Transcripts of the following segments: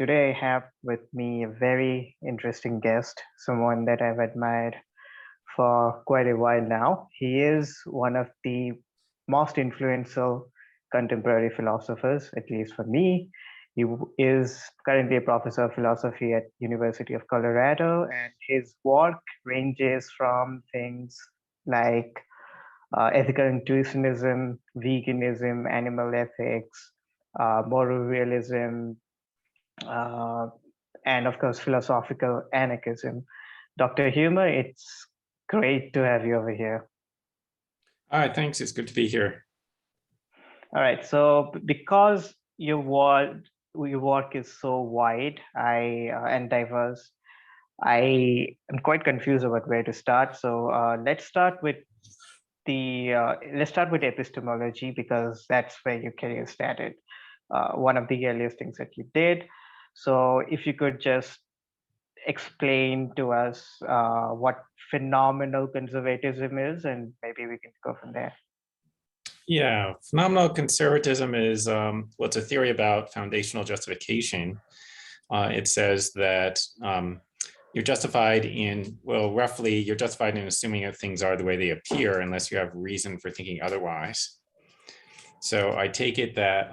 Today I have with me a very interesting guest, someone that I've admired for quite a while now. He is one of the most influential contemporary philosophers, at least for me. Is currently a professor of philosophy at University of Colorado, and his work ranges from things like ethical intuitionism, veganism, animal ethics, moral realism, uh, and of course, philosophical anarchism. Dr. Huemer, it's great to have you over here. Hi, thanks. It's good to be here. All right. So, because your work is so wide and diverse, I am quite confused about where to start. So, let's start with epistemology because that's where your career started. One of the earliest things that you did. So, if you could just explain to us what phenomenal conservatism is, and maybe we can go from there. Yeah, phenomenal conservatism is it's a theory about foundational justification. It says that you're justified in, roughly, you're justified in assuming that things are the way they appear unless you have reason for thinking otherwise. So I take it that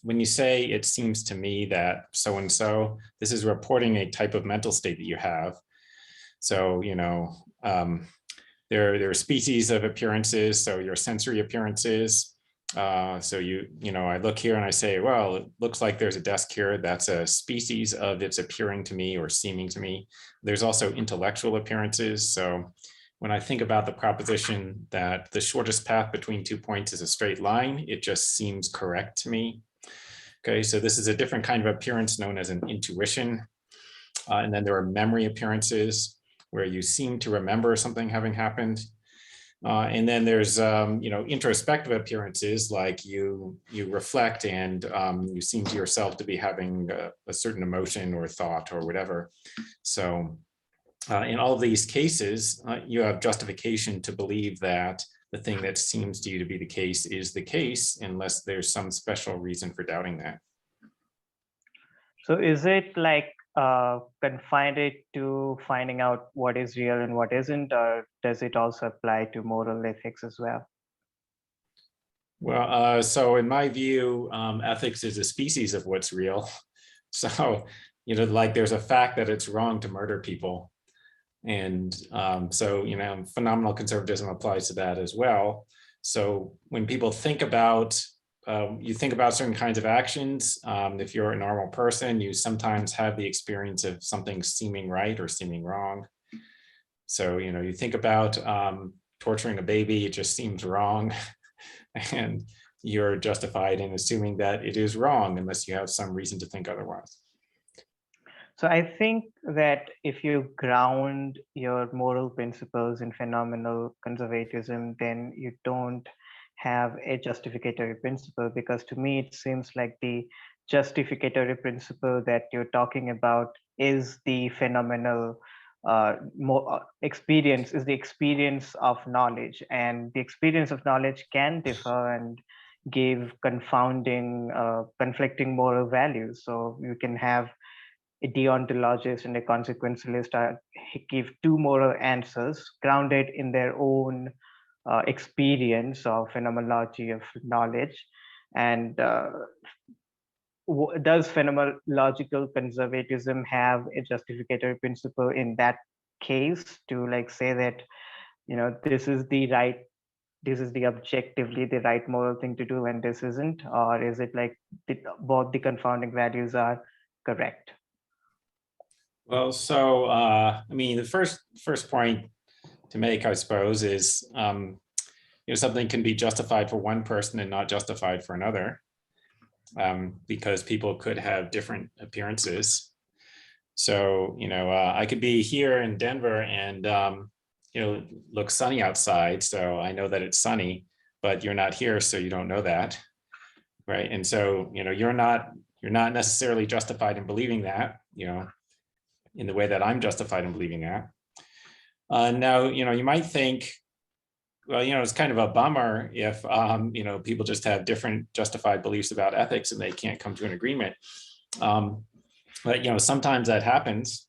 when you say it seems to me that so-and-so, this is reporting a type of mental state that you have. So, there are species of appearances, so your sensory appearances. So I look here and I say, well, it looks like there's a desk here. That's a species of it's appearing to me or seeming to me. There's also intellectual appearances. So when I think about the proposition that the shortest path between 2 points is a straight line, it just seems correct to me. Okay, so this is a different kind of appearance known as an intuition. And then there are memory appearances, where you seem to remember something having happened. And then there's, introspective appearances, like you reflect and you seem to yourself to be having a certain emotion or thought or whatever. So in all of these cases, you have justification to believe that the thing that seems to you to be the case is the case, unless there's some special reason for doubting that. So is it like confined it to finding out what is real and what isn't, or does it also apply to moral ethics as well? Well, so in my view, ethics is a species of what's real. So, like there's a fact that it's wrong to murder people. And so, phenomenal conservatism applies to that as well. So when people think about, you think about certain kinds of actions. If you're a normal person, you sometimes have the experience of something seeming right or seeming wrong. So, you think about torturing a baby, it just seems wrong. And you're justified in assuming that it is wrong unless you have some reason to think otherwise. So I think that if you ground your moral principles in phenomenal conservatism, then you don't have a justificatory principle, because to me it seems like the justificatory principle that you're talking about is the phenomenal experience, is the experience of knowledge, and the experience of knowledge can differ and give conflicting moral values. So you can have a deontologist and a consequentialist give two moral answers grounded in their own experience of phenomenology of knowledge. And does phenomenological conservatism have a justificatory principle in that case to like say that this is the objectively the right moral thing to do and this isn't, or is it like both the confounding values are correct? Well, so the first point to make, I suppose, is something can be justified for one person and not justified for another, because people could have different appearances. So I could be here in Denver and look sunny outside, so I know that it's sunny, but you're not here, so you don't know that, right? And so you're not necessarily justified in believing that, in the way that I'm justified in believing that. Now, you might think, well, it's kind of a bummer if, people just have different justified beliefs about ethics and they can't come to an agreement. But sometimes that happens.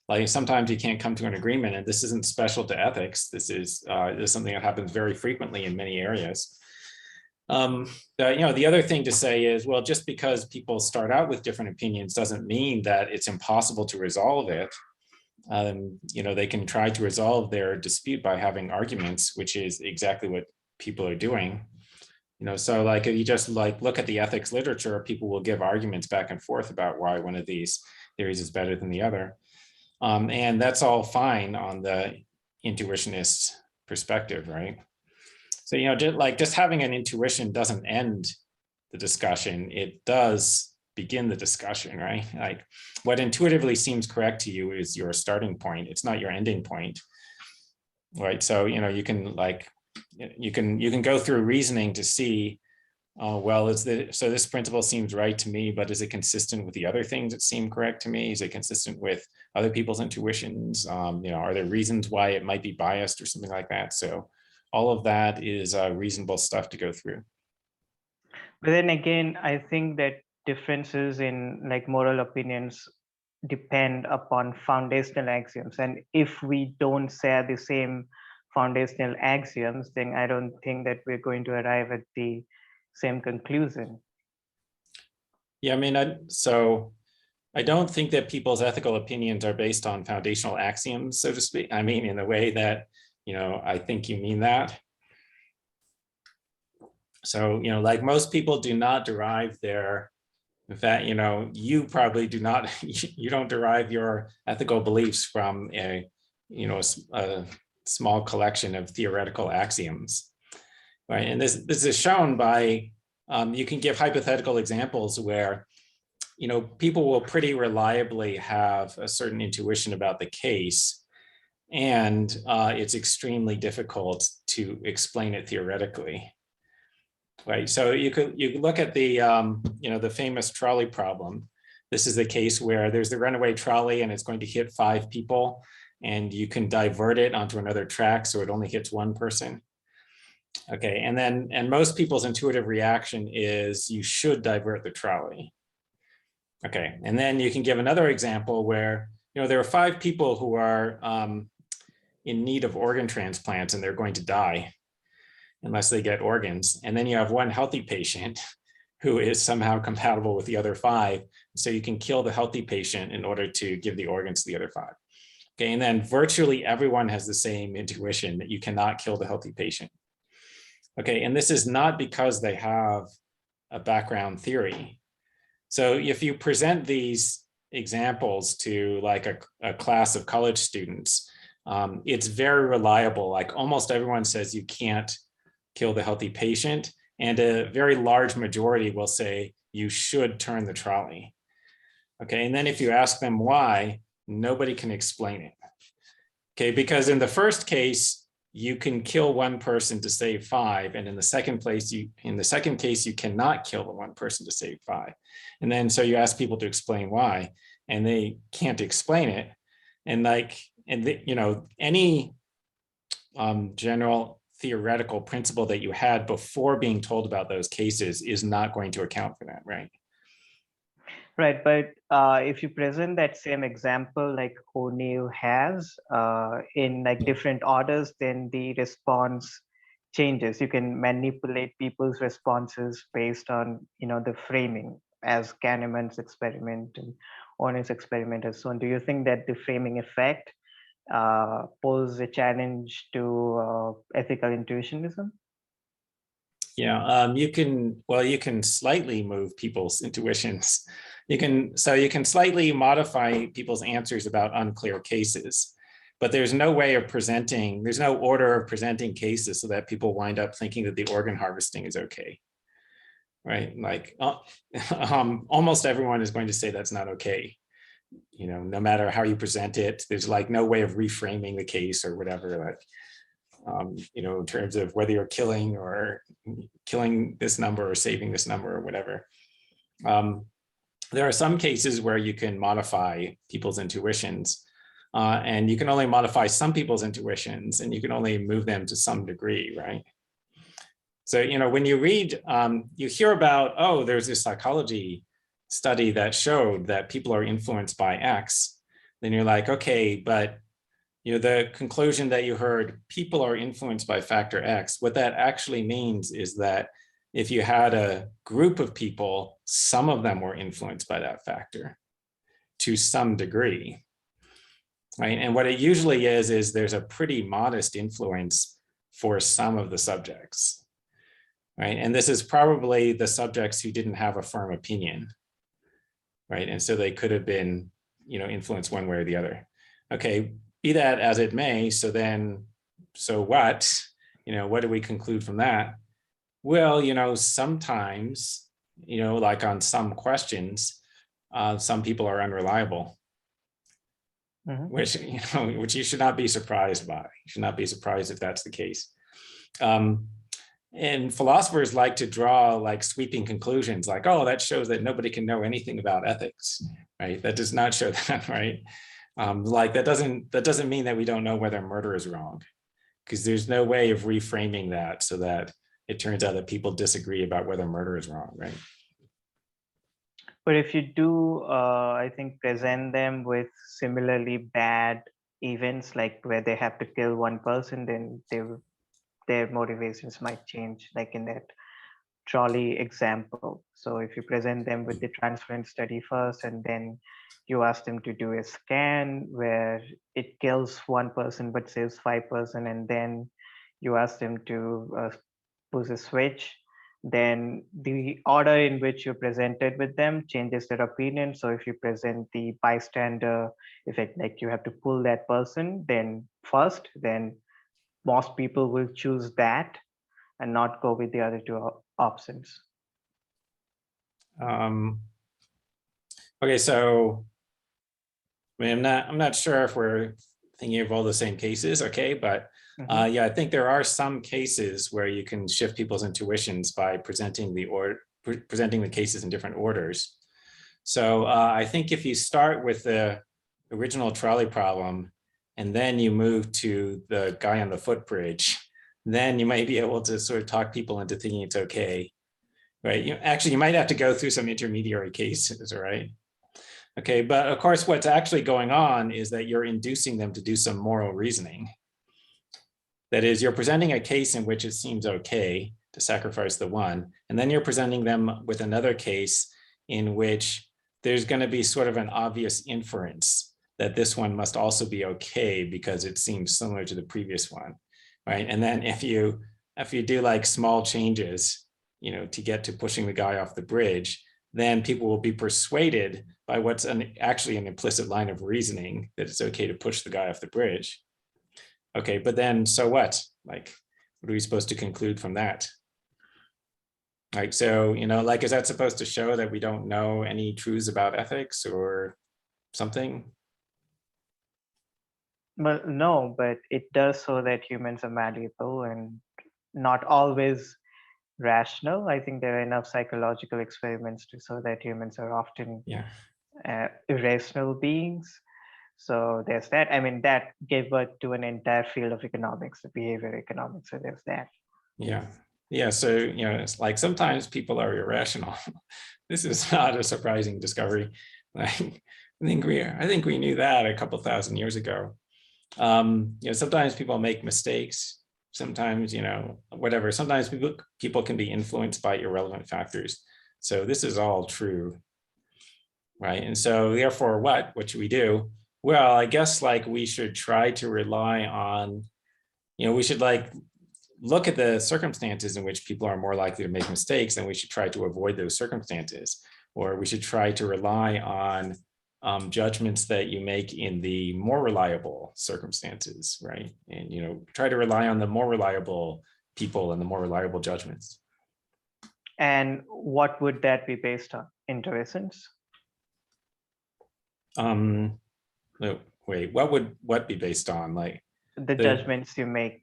Like sometimes you can't come to an agreement, and this isn't special to ethics. This is something that happens very frequently in many areas. The other thing to say is, well, just because people start out with different opinions doesn't mean that it's impossible to resolve it. They can try to resolve their dispute by having arguments, which is exactly what people are doing. So like if you just like look at the ethics literature, people will give arguments back and forth about why one of these theories is better than the other. And that's all fine on the intuitionist perspective, right? So, just having an intuition doesn't end the discussion. It does begin the discussion, right? Like what intuitively seems correct to you is your starting point. It's not your ending point, right? So, you can go through reasoning to see, well, so this principle seems right to me, but is it consistent with the other things that seem correct to me? Is it consistent with other people's intuitions? Are there reasons why it might be biased or something like that? So all of that is reasonable stuff to go through. But then again, I think that differences in like moral opinions depend upon foundational axioms. And if we don't share the same foundational axioms, then I don't think that we're going to arrive at the same conclusion. Yeah, I mean, I don't think that people's ethical opinions are based on foundational axioms, so to speak. I mean, in the way that, I think you mean that. So, like most people do not derive their, in fact, you probably do not, you don't derive your ethical beliefs from a small collection of theoretical axioms, right? And this is shown by, you can give hypothetical examples where, people will pretty reliably have a certain intuition about the case, and it's extremely difficult to explain it theoretically. Right, so you look at the the famous trolley problem. This is the case where there's the runaway trolley and it's going to hit 5 people, and you can divert it onto another track so it only hits 1 person. Okay, and most people's intuitive reaction is you should divert the trolley. Okay, and then you can give another example where there are 5 people who are in need of organ transplants and they're going to die unless they get organs. And then you have 1 healthy patient who is somehow compatible with the other 5. So you can kill the healthy patient in order to give the organs to the other 5. Okay, and then virtually everyone has the same intuition that you cannot kill the healthy patient. Okay, and this is not because they have a background theory. So if you present these examples to like a class of college students, it's very reliable. Like almost everyone says you can't kill the healthy patient, and a very large majority will say you should turn the trolley. Okay, and then if you ask them why, nobody can explain it. Okay, because in the first case, you can kill 1 person to save 5, and in the second case, you cannot kill the 1 person to save 5. And then so you ask people to explain why, and they can't explain it. And any general theoretical principle that you had before being told about those cases is not going to account for that, right? Right, but if you present that same example like O'Neill has in like different orders, then the response changes. You can manipulate people's responses based on the framing, as Kahneman's experiment and O'Neill's experiment and so on. Do you think that the framing effect pose a challenge to ethical intuitionism? Yeah, you can slightly move people's intuitions. You can slightly modify people's answers about unclear cases, but there's no way of presenting, there's no order of presenting cases so that people wind up thinking that the organ harvesting is okay, right? Like almost everyone is going to say that's not okay. No matter how you present it, there's like no way of reframing the case or whatever. Like, in terms of whether you're killing this number or saving this number or whatever. There are some cases where you can modify people's intuitions, and you can only modify some people's intuitions, and you can only move them to some degree, right? So, when you read, you hear about, oh, there's this psychology study that showed that people are influenced by X, then you're like, okay, but the conclusion that you heard, people are influenced by factor X, what that actually means is that if you had a group of people, some of them were influenced by that factor to some degree, right? And what it usually is there's a pretty modest influence for some of the subjects, right? And this is probably the subjects who didn't have a firm opinion, right? And so they could have been, influenced one way or the other. Okay, be that as it may, so what? What do we conclude from that? Well, sometimes, like on some questions, some people are unreliable, which you should not be surprised by. You should not be surprised if that's the case. And philosophers like to draw like sweeping conclusions, like, oh, that shows that nobody can know anything about ethics, right? That does not show that, right? Like that doesn't mean that we don't know whether murder is wrong, because there's no way of reframing that so that it turns out that people disagree about whether murder is wrong, right? But if you do, I think, present them with similarly bad events, like where they have to kill one person, then their motivations might change, like in that Trolley example. So if you present them with the transference study first, and then you ask them to do a scan where it kills one person but saves 5%, and then you ask them to push a switch, then the order in which you presented with them changes their opinion. So if you present the bystander effect, like you have to pull that person, then first, then most people will choose that and not go with the other two options. Okay, so I mean, I'm not sure if we're thinking of all the same cases, okay, but yeah, I think there are some cases where you can shift people's intuitions by presenting the cases in different orders. So I think if you start with the original trolley problem and then you move to the guy on the footbridge, then you might be able to sort of talk people into thinking it's okay, right? You might have to go through some intermediary cases, right? Okay, but of course, what's actually going on is that you're inducing them to do some moral reasoning. That is, you're presenting a case in which it seems okay to sacrifice the one, and then you're presenting them with another case in which there's going to be sort of an obvious inference that this one must also be okay because it seems similar to the previous one, right? And then if you do like small changes, to get to pushing the guy off the bridge, then people will be persuaded by what's actually an implicit line of reasoning that it's okay to push the guy off the bridge. Okay, but then so what? Like, what are we supposed to conclude from that? Like, so, like, is that supposed to show that we don't know any truths about ethics or something? Well, no, but it does show that humans are malleable and not always rational. I think there are enough psychological experiments to show that humans are often irrational beings. So there's that. I mean, that gave birth to an entire field of economics, the behavior economics. So there's that. Yeah. So, it's like sometimes people are irrational. This is not a surprising discovery. Like, I think we knew that a couple thousand years ago. Sometimes people make mistakes. Sometimes, whatever. Sometimes people can be influenced by irrelevant factors. So this is all true, right? And so therefore, what should we do? Well, I guess like we should try to rely on, we should like look at the circumstances in which people are more likely to make mistakes, and we should try to avoid those circumstances. Or we should try to rely on judgments that you make in the more reliable circumstances, right? And try to rely on the more reliable people and the more reliable judgments. And what would that be based on? Intuitions? No, wait, what be based on? Like the judgments you make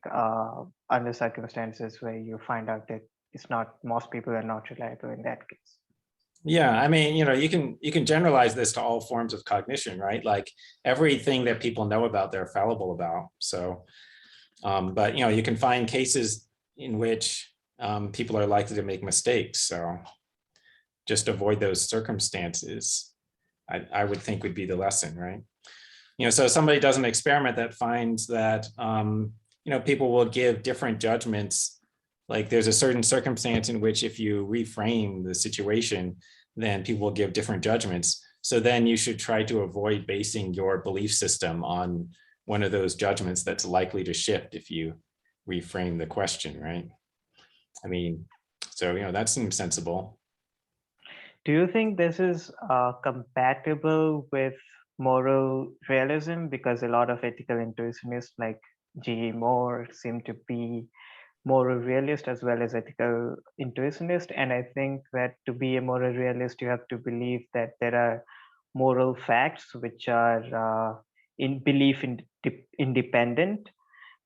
under circumstances where you find out that most people are not reliable in that case. Yeah, I mean, you can generalize this to all forms of cognition, right? Like everything that people know about, they're fallible about. So, but you can find cases in which people are likely to make mistakes. So just avoid those circumstances, I would think would be the lesson, right? So somebody does an experiment that finds that, people will give different judgments. Like there's a certain circumstance in which if you reframe the situation, then people will give different judgments. So then you should try to avoid basing your belief system on one of those judgments that's likely to shift if you reframe the question, right? I mean, so, that seems sensible. Do you think this is compatible with moral realism? Because a lot of ethical intuitionists like G.E. Moore seem to be moral realist as well as ethical intuitionist. And I think that to be a moral realist, you have to believe that there are moral facts which are in belief independent,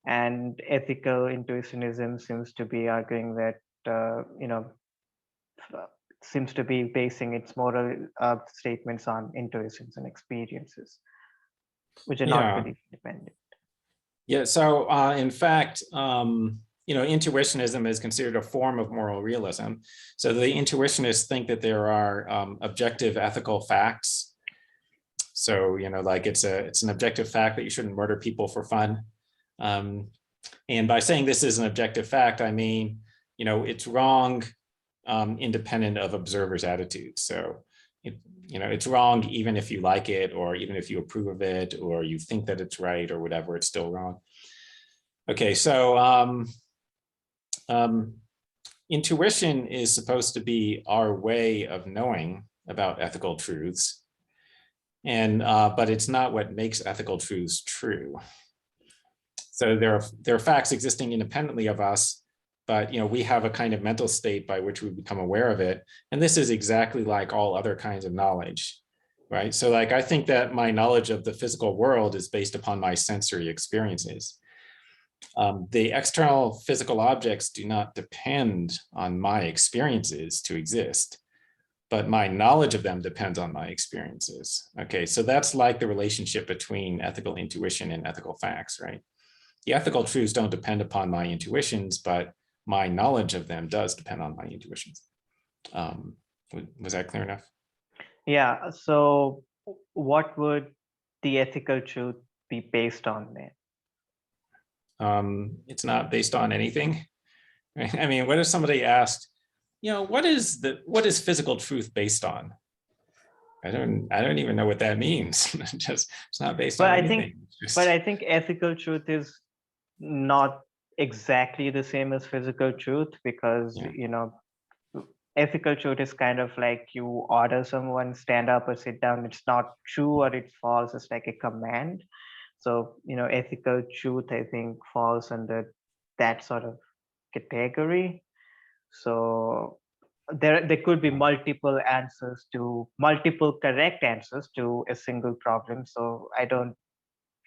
and ethical intuitionism seems to be arguing that seems to be basing its moral statements on intuitions and experiences, which are not Yeah. belief independent. Yeah. So in fact, intuitionism is considered a form of moral realism. So the intuitionists think that there are objective ethical facts. So, like it's an objective fact that you shouldn't murder people for fun. And by saying this is an objective fact, I mean, it's wrong independent of observers' attitudes. So, it's wrong even if you like it, or even if you approve of it, or you think that it's right or whatever, it's still wrong. Okay, so intuition is supposed to be our way of knowing about ethical truths, and but it's not what makes ethical truths true. So there are facts existing independently of us, but we have a kind of mental state by which we become aware of it, and this is exactly like all other kinds of knowledge, right? So like I think that my knowledge of the physical world is based upon my sensory experiences. The external physical objects do not depend on my experiences to exist, but my knowledge of them depends on my experiences. Okay, so that's like the relationship between ethical intuition and ethical facts, right? The ethical truths don't depend upon my intuitions, but my knowledge of them does depend on my intuitions. Was that clear enough? Yeah. So what would the ethical truth be based on then? It's not based on anything. I mean, what if somebody asked, what is physical truth based on? I don't even know what that means. It's not based on anything. But I think ethical truth is not exactly the same as physical truth, because ethical truth is kind of like you order someone stand up or sit down. It's not true or it's false. It's like a command. So ethical truth, I think, falls under that sort of category. So there could be multiple correct answers to a single problem. So I don't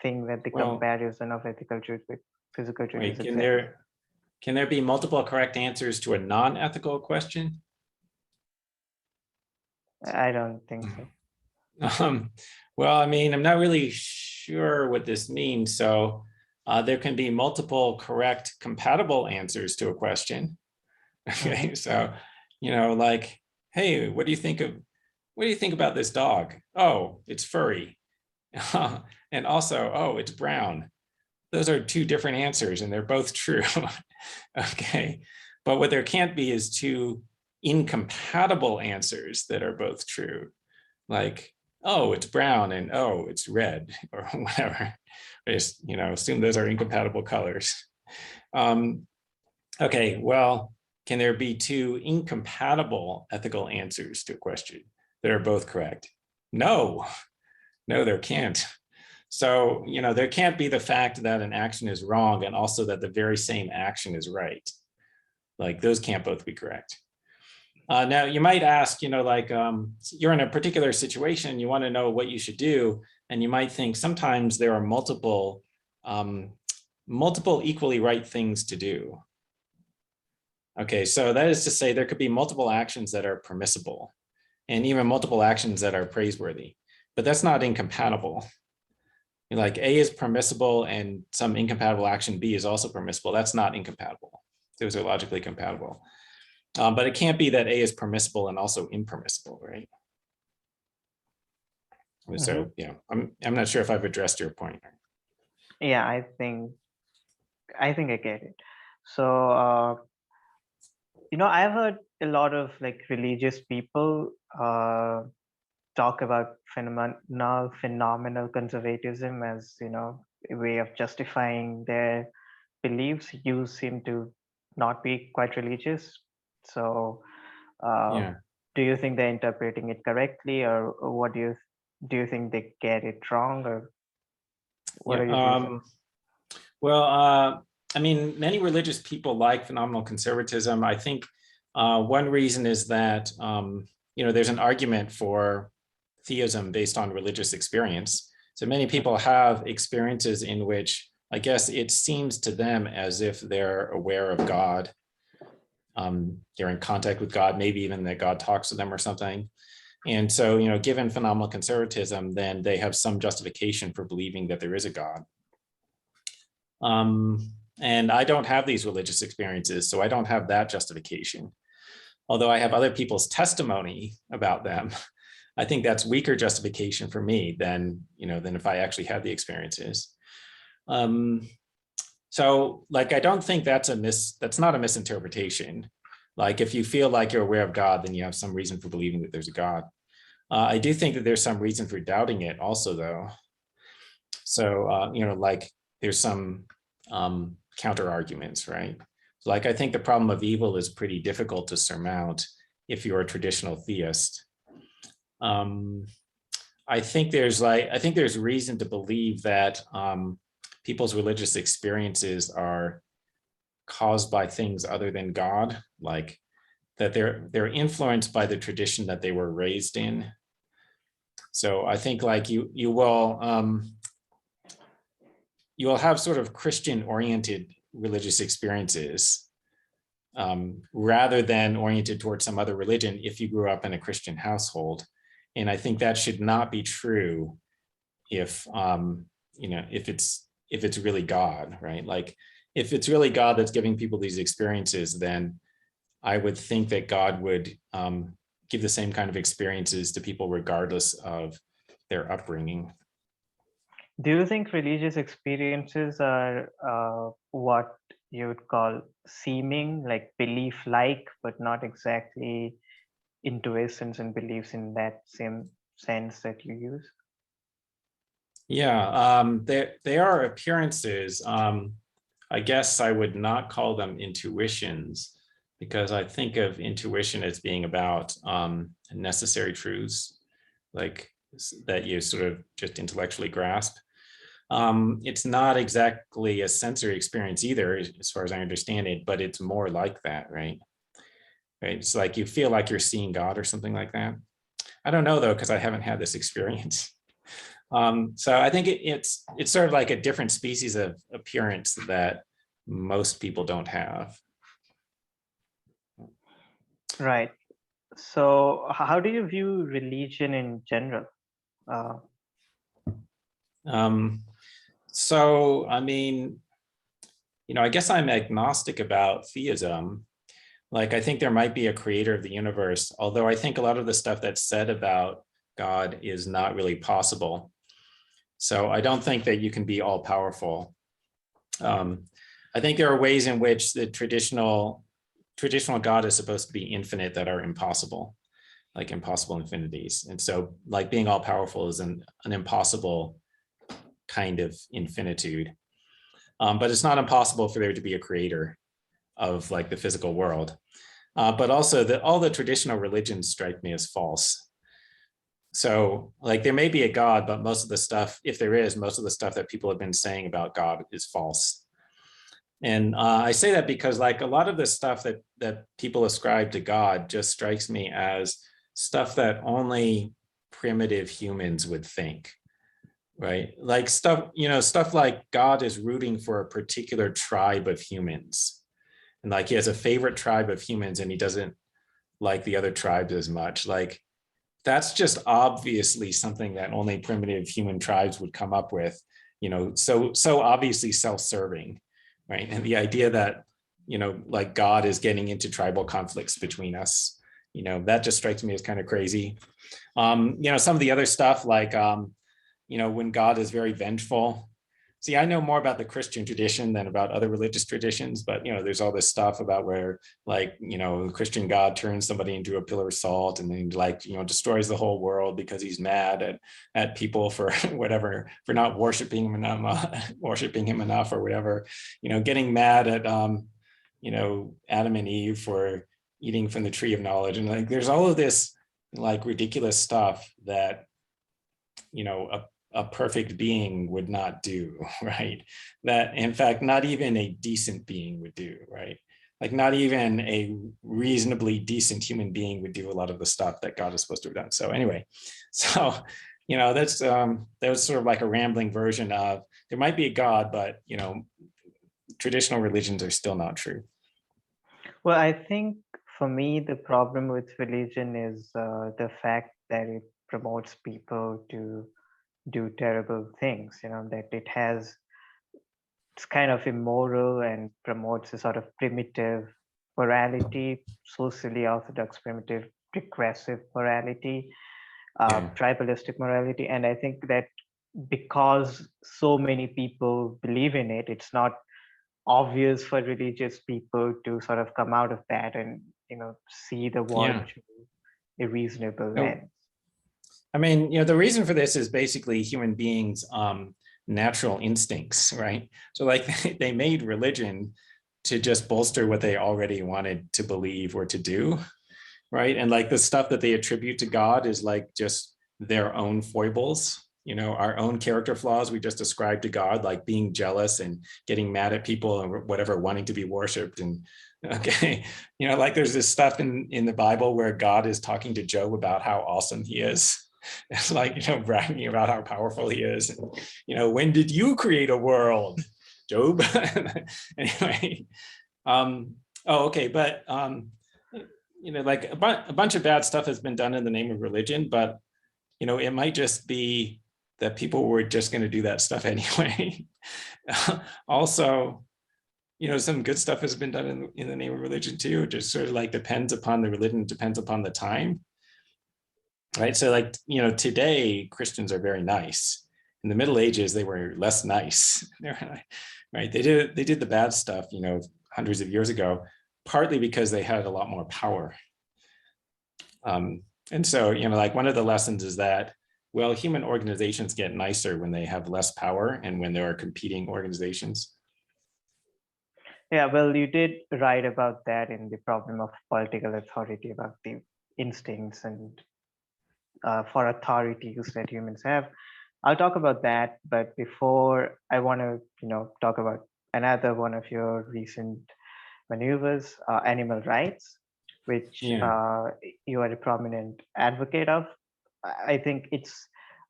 think that the comparison of ethical truth with physical truth is exactly. Can there be multiple correct answers to a non-ethical question? I don't think so. Well, I mean, I'm not really sure what this means. So there can be multiple correct compatible answers to a question. Okay, so like, hey, what do you think about this dog? Oh, it's furry. And also, oh, it's brown. Those are two different answers and they're both true. Okay, but what there can't be is two incompatible answers that are both true. Like, oh, it's brown and oh, it's red or whatever. Just, assume those are incompatible colors. Okay, well, can there be two incompatible ethical answers to a question that are both correct? No, there can't. So, there can't be the fact that an action is wrong and also that the very same action is right. Like those can't both be correct. Now you might ask, you're in a particular situation, you want to know what you should do. And you might think sometimes there are multiple equally right things to do. Okay, so that is to say there could be multiple actions that are permissible and even multiple actions that are praiseworthy, but that's not incompatible. Like A is permissible and some incompatible action B is also permissible. That's not incompatible. Those are logically compatible. But it can't be that A is permissible and also impermissible, right? So yeah, I'm not sure if I've addressed your point. Yeah, I think I get it. So I've heard a lot of like religious people talk about phenomenal conservatism as a way of justifying their beliefs. You seem to not be quite religious, so uh, Yeah. do you think they're interpreting it correctly, or what do you think they get it wrong, or what Yeah. are your views on? Well, I mean, many religious people like phenomenal conservatism. I think one reason is that there's an argument for theism based on religious experience. So many people have experiences in which I guess it seems to them as if they're aware of God. They're in contact with God, maybe even that God talks to them or something. And so, given phenomenal conservatism, then they have some justification for believing that there is a God. And I don't have these religious experiences, so I don't have that justification. Although I have other people's testimony about them, I think that's weaker justification for me than if I actually had the experiences. So like, I don't think that's not a misinterpretation. Like, if you feel like you're aware of God, then you have some reason for believing that there's a God. I do think that there's some reason for doubting it also, though. So, like there's some counter arguments, right? So like, I think the problem of evil is pretty difficult to surmount if you're a traditional theist. I think there's reason to believe that people's religious experiences are caused by things other than God, like that they're influenced by the tradition that they were raised in. So I think like you will have sort of Christian oriented religious experiences rather than oriented towards some other religion if you grew up in a Christian household. And I think that should not be true if it's really God, right? Like, if it's really God that's giving people these experiences, then I would think that God would give the same kind of experiences to people regardless of their upbringing. Do you think religious experiences are what you would call seeming, like belief-like, but not exactly intuitions and beliefs in that same sense that you use? Yeah, they are appearances. I guess I would not call them intuitions, because I think of intuition as being about necessary truths, like that you sort of just intellectually grasp. It's not exactly a sensory experience either, as far as I understand it, but it's more like that, right? Right. It's like you feel like you're seeing God or something like that. I don't know though, because I haven't had this experience. So I think it's sort of like a different species of appearance that most people don't have. Right. So, how do you view religion in general? Uh, Um, so, I mean, I guess I'm agnostic about theism. Like, I think there might be a creator of the universe, although I think a lot of the stuff that's said about God is not really possible. So I don't think that you can be all powerful. I think there are ways in which the traditional God is supposed to be infinite that are impossible, like impossible infinities. And so like being all powerful is an impossible kind of infinitude. But it's not impossible for there to be a creator of like the physical world. But also that all the traditional religions strike me as false. So like there may be a God, but most of the stuff, if there is, most of the stuff that people have been saying about God is false. And I say that because like a lot of the stuff that people ascribe to God just strikes me as stuff that only primitive humans would think, right? Like stuff like God is rooting for a particular tribe of humans. And like he has a favorite tribe of humans and he doesn't like the other tribes as much. Like that's just obviously something that only primitive human tribes would come up with, so obviously self-serving, right? And the idea that like God is getting into tribal conflicts between us. That just strikes me as kind of crazy. Some of the other stuff like, when God is very vengeful. See, I know more about the Christian tradition than about other religious traditions, but there's all this stuff about where, like, the Christian God turns somebody into a pillar of salt and then, like, destroys the whole world because he's mad at people for whatever, for not worshiping him enough or whatever. Getting mad at Adam and Eve for eating from the tree of knowledge, and like there's all of this like ridiculous stuff that a perfect being would not do, right? That in fact, not even a decent being would do, right? Like not even a reasonably decent human being would do a lot of the stuff that God is supposed to have done. So anyway, that's that was sort of like a rambling version of there might be a God, but traditional religions are still not true. Well, I think for me, the problem with religion is the fact that it promotes people to do terrible things, that it's kind of immoral and promotes a sort of primitive morality, socially orthodox, primitive, regressive morality, tribalistic morality. And I think that because so many people believe in it, it's not obvious for religious people to sort of come out of that and see the world through a reasonable lens. I mean, the reason for this is basically human beings' natural instincts, right? So like they made religion to just bolster what they already wanted to believe or to do, right? And like the stuff that they attribute to God is like just their own foibles, our own character flaws we just ascribe to God, like being jealous and getting mad at people and whatever, wanting to be worshipped. And okay, like there's this stuff in the Bible where God is talking to Job about how awesome he is. It's like, bragging about how powerful he is. And, when did you create a world, Job? Anyway, okay, but like a bunch of bad stuff has been done in the name of religion, but it might just be that people were just going to do that stuff anyway. Also, some good stuff has been done in the name of religion too. It just sort of like depends upon the religion, depends upon the time. Right. So like, today Christians are very nice. In the Middle Ages, they were less nice. Right. They did the bad stuff, hundreds of years ago, partly because they had a lot more power. And so, like one of the lessons is that, well, human organizations get nicer when they have less power and when there are competing organizations. Yeah, well, you did write about that in The Problem of Political Authority, about the instincts and for authorities that humans have. I'll talk about that, but before I want to, talk about another one of your recent maneuvers, animal rights, which you are a prominent advocate of. I think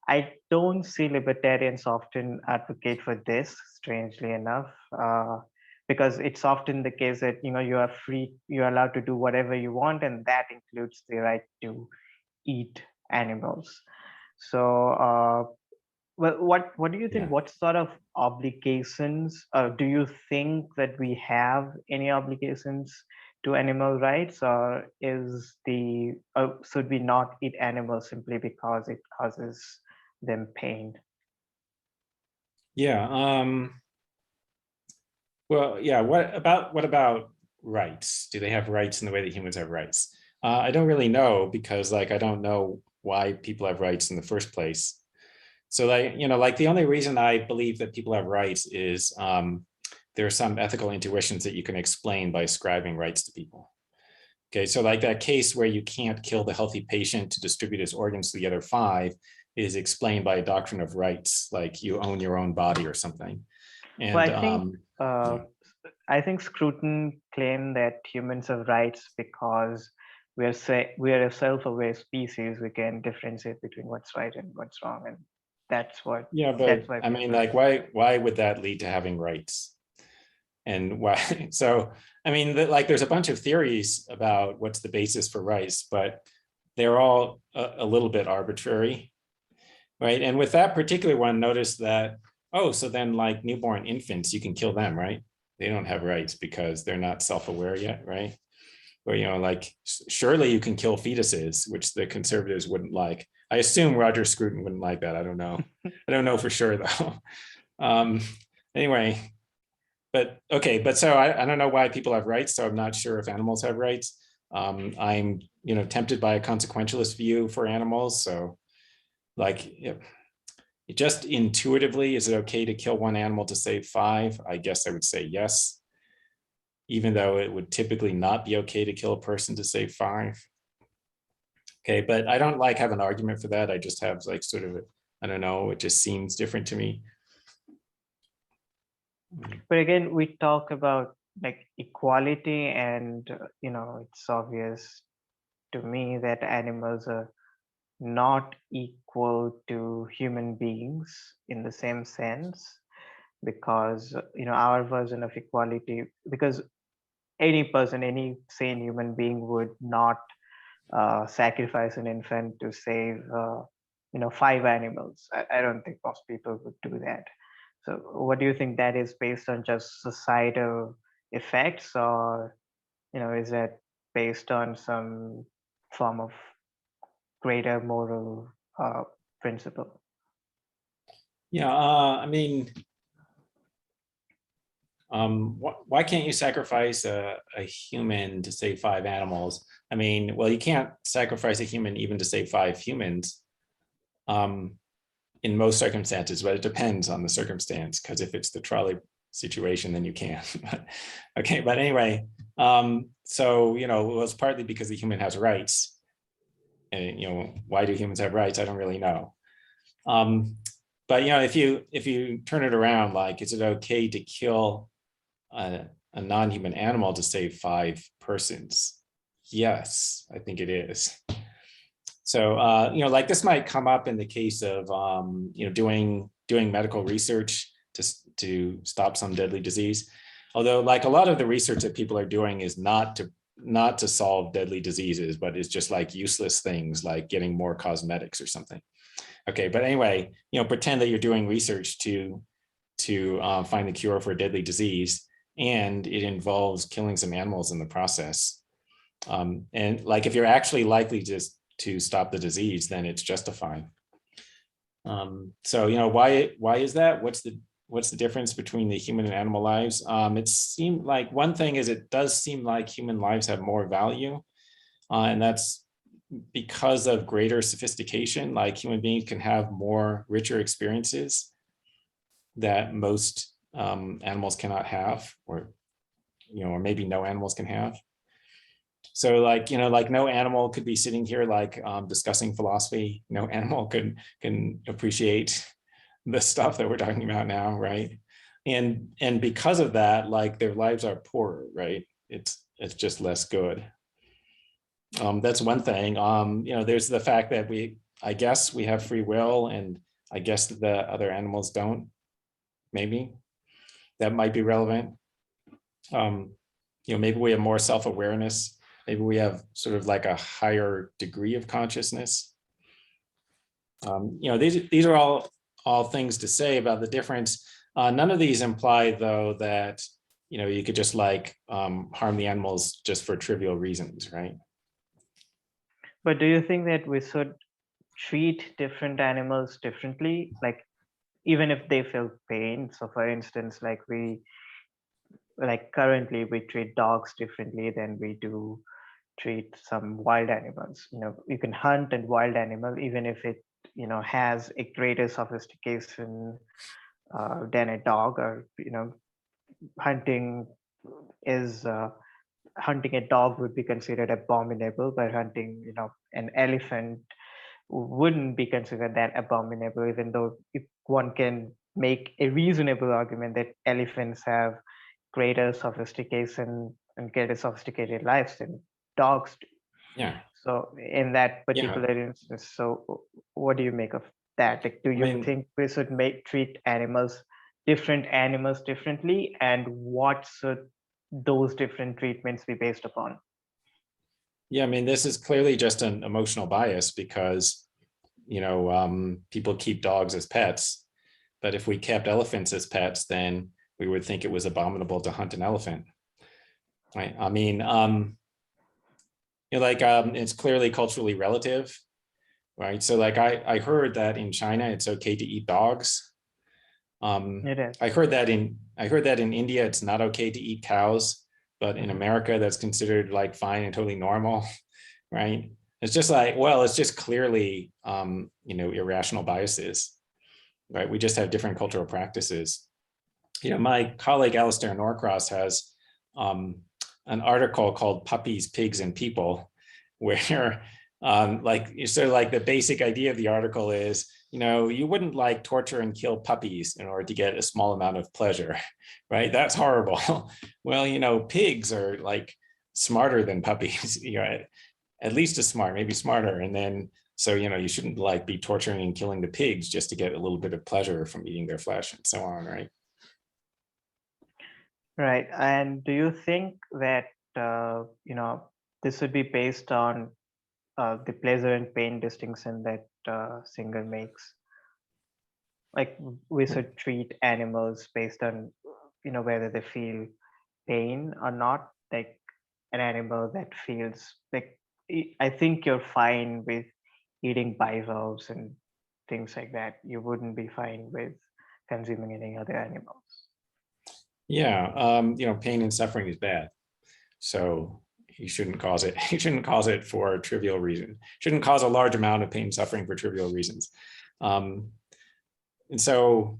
I don't see libertarians often advocate for this, strangely enough, because it's often the case that, you are free, you're allowed to do whatever you want, and that includes the right to eat animals. So, well, what do you think? What sort of obligations do you think that we have any obligations to animal rights, or should we not eat animals simply because it causes them pain? Well, yeah. What about rights? Do they have rights in the way that humans have rights? I don't really know, because like I don't know why people have rights in the first place. So like the only reason I believe that people have rights is there are some ethical intuitions that you can explain by ascribing rights to people. Okay, so like that case where you can't kill the healthy patient to distribute his organs to the other 5 is explained by a doctrine of rights, like you own your own body or something. And well, I think Scruton claimed that humans have rights because we are a self-aware species. We can differentiate between what's right and what's wrong, and that's what. But I mean, like, why would that lead to having rights? And why? So I mean, like, there's a bunch of theories about what's the basis for rights, but they're all a little bit arbitrary, right? And with that particular one, notice that, oh, so then like newborn infants, you can kill them, right? they don't have rights because they're not self-aware yet, right? Or, you know, like surely you can kill fetuses, which the conservatives wouldn't like. I assume Roger Scruton wouldn't like that. I don't know. I don't know for sure though. Um, anyway, but okay, but so I don't know why people have rights, so I'm not sure if animals have rights. I'm, you know, tempted by a consequentialist view for animals. So like, just intuitively, is it okay to kill one animal to save five? I guess I would say yes, even though it would typically not be okay to kill a person to save five. Okay, but I don't like have an argument for that. I just have like sort of, I don't know, it just seems different to me. But again, we talk about like equality, and it's obvious to me that animals are not equal to human beings in the same sense, because our version of equality, because any person, any sane human being would not sacrifice an infant to save five animals. I don't think most people would do that. So what do you think, that is based on just societal effects, or is that based on some form of greater moral principle? Yeah, I mean, why can't you sacrifice a human to save five animals? I mean, well, you can't sacrifice a human even to save five humans in most circumstances, but it depends on the circumstance, because if it's the trolley situation, then you can. Okay, but anyway, so, you know, it was partly because the human has rights. And, you know, why do humans have rights? I don't really know. But, you know, if you turn it around, like, is it okay to kill a non-human animal to save five persons? Yes, I think it is. So, you know, like this might come up in the case of, you know, doing medical research to stop some deadly disease. Although, like, a lot of the research that people are doing is not to solve deadly diseases, but it's just like useless things like getting more cosmetics or something. Okay, but anyway, you know, pretend that you're doing research to find the cure for a deadly disease, and it involves killing some animals in the process. And like, if you're actually likely to stop the disease, then it's justified. So, you know, why is that? What's the difference between the human and animal lives? It seemed like one thing is, it does seem like human lives have more value, and that's because of greater sophistication. Like, human beings can have more richer experiences that most animals cannot have, or, you know, or maybe no animals can have. So, like, you know, like no animal could be sitting here like discussing philosophy. No animal can appreciate the stuff that we're talking about now, right? And because of that, like, their lives are poorer, right? It's just less good. That's one thing. You know, there's the fact that I guess we have free will, and I guess the other animals don't. Maybe that might be relevant. You know, maybe we have more self-awareness. Maybe we have sort of like a higher degree of consciousness. You know, these are all things to say about the difference. None of these imply, though, that, you know, you could just like harm the animals just for trivial reasons, right? But do you think that we should treat different animals differently, like even if they feel pain? So for instance, like currently we treat dogs differently than we do treat some wild animals. You can hunt a wild animal even if it has a greater sophistication than a dog, or hunting is hunting a dog would be considered abominable, but hunting an elephant wouldn't be considered that abominable, even though if one can make a reasonable argument that elephants have greater sophistication and greater sophisticated lives than dogs do. Yeah. So in that Yeah. particular instance, so what do you make of that? Like, do I you mean, think we should treat different animals differently, and what should those different treatments be based upon? yeah, I mean, this is clearly just an emotional bias because, you know, people keep dogs as pets, but if we kept elephants as pets, then we would think it was abominable to hunt an elephant, right? I mean, it's clearly culturally relative, right? So like I heard that in China, it's okay to eat dogs. It is. I heard that in India, it's not okay to eat cows, but in America, that's considered like fine and totally normal, right? It's just like, well, it's just clearly, irrational biases, right? We just have different cultural practices. My colleague Alistair Norcross has an article called "Puppies, Pigs, and People," where like the basic idea of the article is, you wouldn't like torture and kill puppies in order to get a small amount of pleasure, right? That's horrible. Well, pigs are like smarter than puppies, at least as smart, maybe smarter. And then, so, you shouldn't like be torturing and killing the pigs just to get a little bit of pleasure from eating their flesh and so on, right? Right. And do you think that, this would be based on the pleasure and pain distinction that Singer makes? Like we should treat animals based on, whether they feel pain or not. Like an animal that feels like, I think you're fine with eating bivalves and things like that. You wouldn't be fine with consuming any other animals. Yeah, pain and suffering is bad. So you shouldn't cause it. You shouldn't cause it for a trivial reason. Shouldn't cause a large amount of pain and suffering for trivial reasons. And so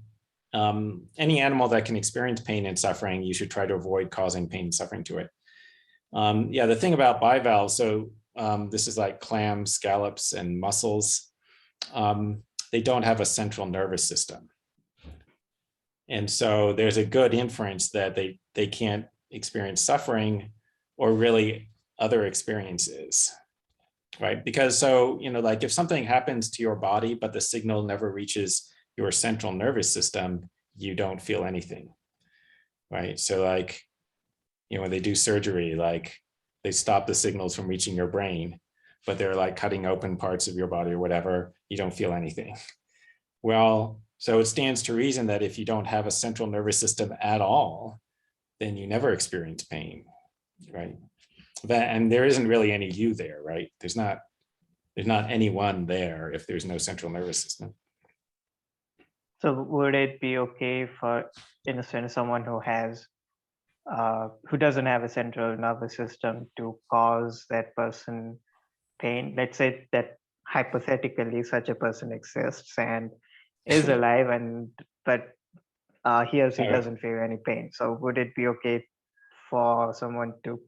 any animal that can experience pain and suffering, you should try to avoid causing pain and suffering to it. The thing about bivalves, so this is like clams, scallops, and mussels. They don't have a central nervous system. And so there's a good inference that they can't experience suffering or really other experiences, right? Because so, like if something happens to your body, but the signal never reaches your central nervous system, you don't feel anything, right? So like, when they do surgery, like they stop the signals from reaching your brain, but they're like cutting open parts of your body or whatever, you don't feel anything. Well, so it stands to reason that if you don't have a central nervous system at all, then you never experience pain, right? And there isn't really any you there, right? There's not anyone there if there's no central nervous system. So would it be okay for, in a sense, someone who doesn't have a central nervous system to cause that person pain? Let's say that hypothetically such a person exists and is alive, but he or she doesn't feel any pain. So would it be okay for someone to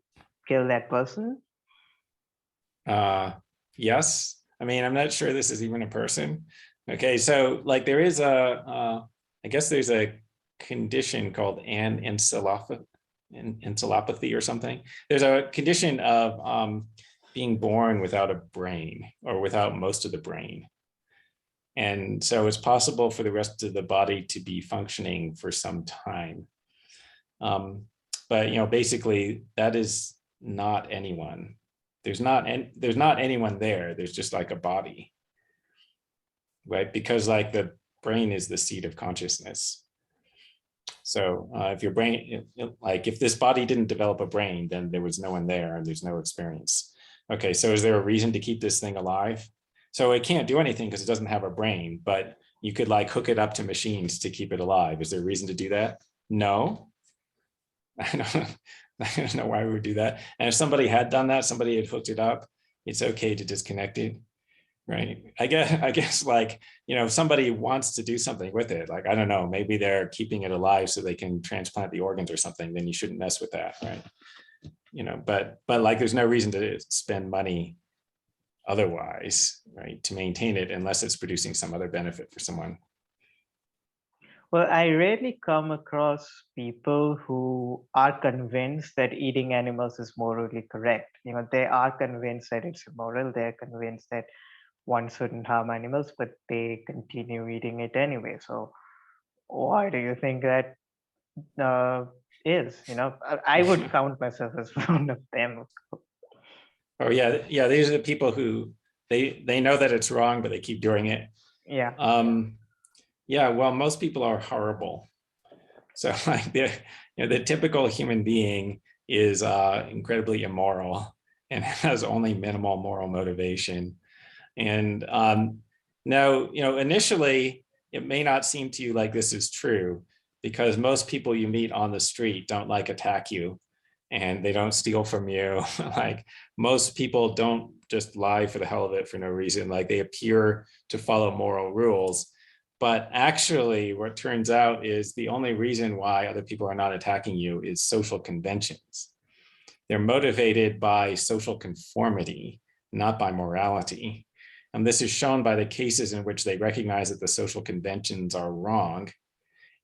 kill that person? Yes. I mean, I'm not sure this is even a person. Okay, so like there is I guess there's a condition called encephalopathy or something. There's a condition of being born without a brain or without most of the brain. And so it's possible for the rest of the body to be functioning for some time. But basically that is not anyone. There's not anyone there. There's just like a body, right? Because like the brain is the seat of consciousness. So if your brain, like if this body didn't develop a brain, then there was no one there and there's no experience. Okay, so is there a reason to keep this thing alive? So it can't do anything because it doesn't have a brain, but you could like hook it up to machines to keep it alive. Is there a reason to do that? No. I don't know why we would do that. And if somebody had done that, somebody had hooked it up, it's okay to disconnect it, right? I guess like, if somebody wants to do something with it, like, I don't know, maybe they're keeping it alive so they can transplant the organs or something, then you shouldn't mess with that, right? But like, there's no reason to spend money otherwise, right, to maintain it unless it's producing some other benefit for someone. Well, I rarely come across people who are convinced that eating animals is morally correct. They are convinced that it's immoral. They're convinced that one shouldn't harm animals, but they continue eating it anyway. So why do you think that is? I would count myself as one of them. Oh yeah. These are the people who they know that it's wrong, but they keep doing it. Yeah. Yeah. Well, most people are horrible. So like the typical human being is incredibly immoral and has only minimal moral motivation. And now, initially it may not seem to you like this is true, because most people you meet on the street don't like attack you, and they don't steal from you. Like most people don't just lie for the hell of it for no reason. Like they appear to follow moral rules. But actually, what turns out is the only reason why other people are not attacking you is social conventions. They're motivated by social conformity, not by morality. And this is shown by the cases in which they recognize that the social conventions are wrong.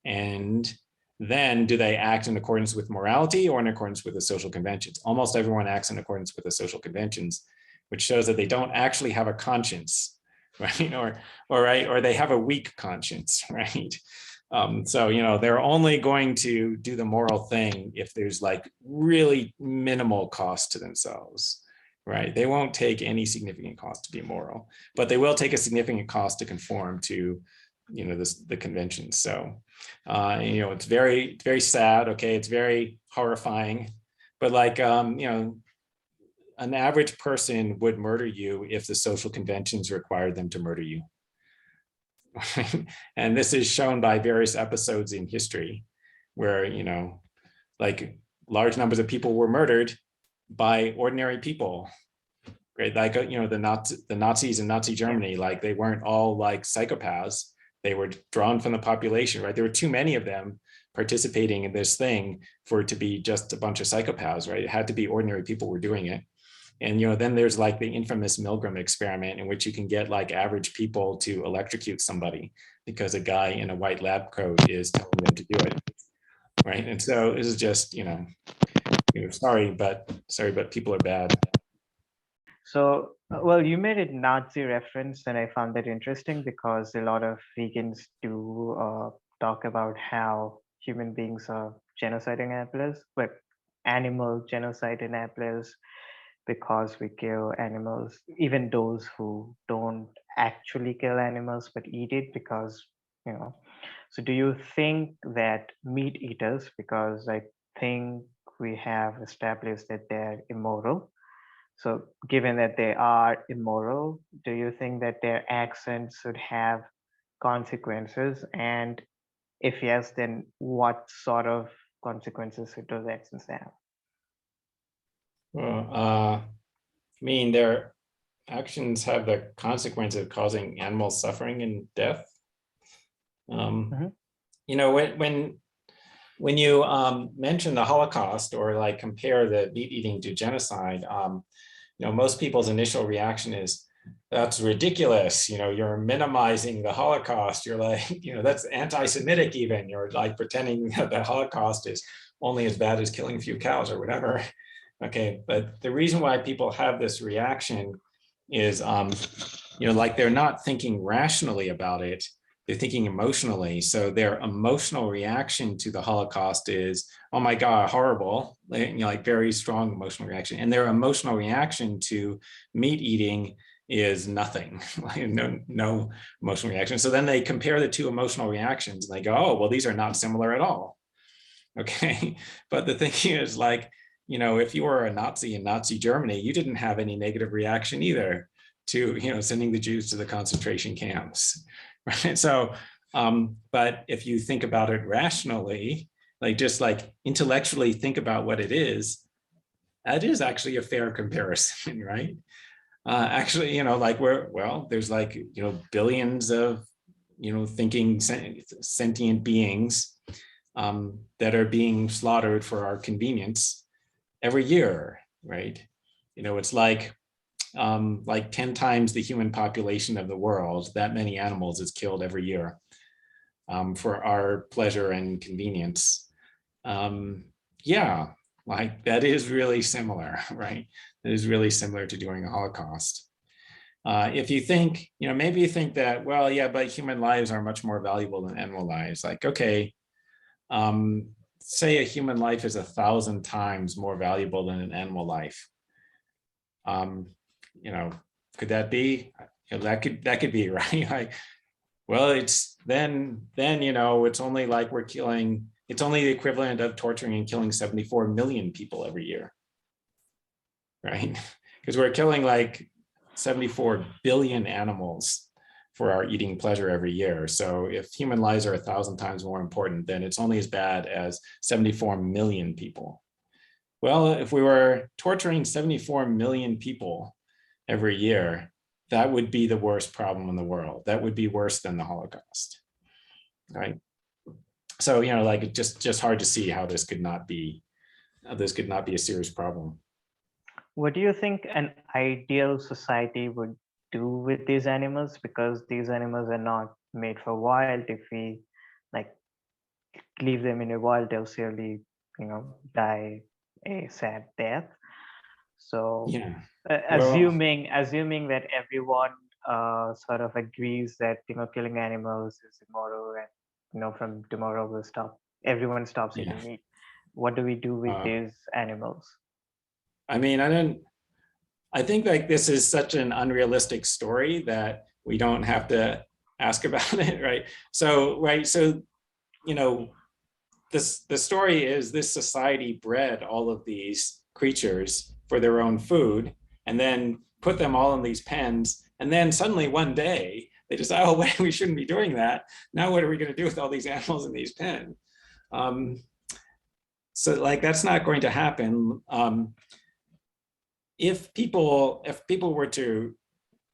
And then do they act in accordance with morality or in accordance with the social conventions? Almost everyone acts in accordance with the social conventions, which shows that they don't actually have a conscience, right? Or they have a weak conscience, right? So, they're only going to do the moral thing if there's like really minimal cost to themselves, right? They won't take any significant cost to be moral, but they will take a significant cost to conform to, the conventions. So, it's very, very sad. Okay. It's very horrifying, but like, an average person would murder you if the social conventions required them to murder you. And this is shown by various episodes in history where, like large numbers of people were murdered by ordinary people, right? Like, the Nazis in Nazi Germany, like they weren't all like psychopaths. They were drawn from the population, right? There were too many of them participating in this thing for it to be just a bunch of psychopaths, right? It had to be ordinary people were doing it. And then there's like the infamous Milgram experiment, in which you can get like average people to electrocute somebody because a guy in a white lab coat is telling them to do it, right? And so this is just, sorry, but people are bad. So, well, you made a Nazi reference, and I found that interesting because a lot of vegans do talk about how human beings are genociding animals, but animal genocide in animals, because we kill animals, even those who don't actually kill animals but eat it because, So, do you think that meat eaters, because I think we have established that they're immoral, so given that they are immoral, do you think that their actions should have consequences? And if yes, then what sort of consequences should those actions have? Well, their actions have the consequence of causing animal suffering and death. Mhm. When you mention the Holocaust or like compare the meat eating to genocide, most people's initial reaction is, that's ridiculous. You're minimizing the Holocaust. You're like, that's anti-Semitic even. You're like pretending that the Holocaust is only as bad as killing a few cows or whatever. Okay, but the reason why people have this reaction is, like they're not thinking rationally about it. They're thinking emotionally. So their emotional reaction to the Holocaust is, oh my God, horrible, like very strong emotional reaction. And their emotional reaction to meat eating is nothing, like no emotional reaction. So then they compare the two emotional reactions and they go, oh, well, these are not similar at all. Okay, but the thing is, like, if you were a Nazi in Nazi Germany, you didn't have any negative reaction either to, sending the Jews to the concentration camps, right? So, but if you think about it rationally, like just like intellectually think about what it is, that is actually a fair comparison, right? Actually, like there's like, billions of, thinking sentient beings that are being slaughtered for our convenience every year, right? It's like 10 times the human population of the world. That many animals is killed every year for our pleasure and convenience. Yeah, like that is really similar, right? That is really similar to doing a Holocaust. If you think, maybe you think that, well, yeah, but human lives are much more valuable than animal lives. Like, okay, say a human life is 1,000 times more valuable than an animal life. Could that be? That could be, right? Like, well, it's then it's only like we're killing it's only the equivalent of torturing and killing 74 million people every year, right? Because we're killing like 74 billion animals for our eating pleasure every year. So if human lives are 1,000 times more important, then it's only as bad as 74 million people. Well, if we were torturing 74 million people every year, that would be the worst problem in the world. That would be worse than the Holocaust, right? So, you know, like it's just hard to see how this could not be a serious problem. What do you think an ideal society would do with these animals? Because these animals are not made for wild. If we like leave them in a wild, they'll surely, die a sad death. So, Yeah. Well, assuming that everyone sort of agrees that killing animals is immoral, and from tomorrow everyone stops yeah. eating meat. What do we do with Uh, these animals? I mean, I think like this is such an unrealistic story that we don't have to ask about it, right? So, right. So, you know, the story is this society bred all of these creatures for their own food and then put them all in these pens. And then suddenly one day they decide, oh, wait, we shouldn't be doing that. Now what are we going to do with all these animals in these pens? So like that's not going to happen. If people were to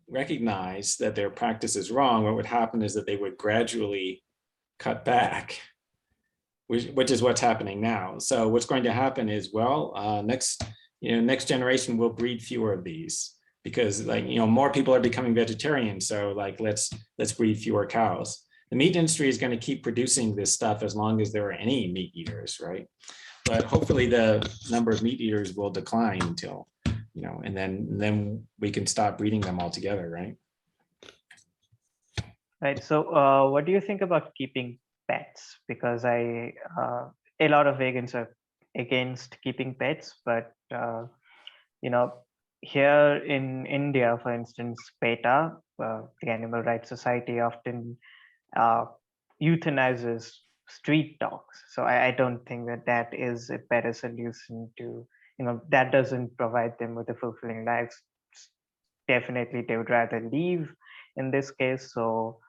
recognize that their practice is wrong, what would happen is that they would gradually cut back, which is what's happening now. So what's going to happen is, well, next generation will breed fewer of these because more people are becoming vegetarians. So like let's breed fewer cows. The meat industry is going to keep producing this stuff as long as there are any meat eaters, right? But hopefully the number of meat eaters will decline until, and then we can stop breeding them altogether, right? Right. So, what do you think about keeping pets? Because a lot of vegans are against keeping pets, but you know, here in India, for instance, PETA, the Animal Rights Society, often uh, euthanizes street dogs. So I don't think that is a better solution to, that doesn't provide them with a fulfilling life. Definitely, they would rather leave in this case. So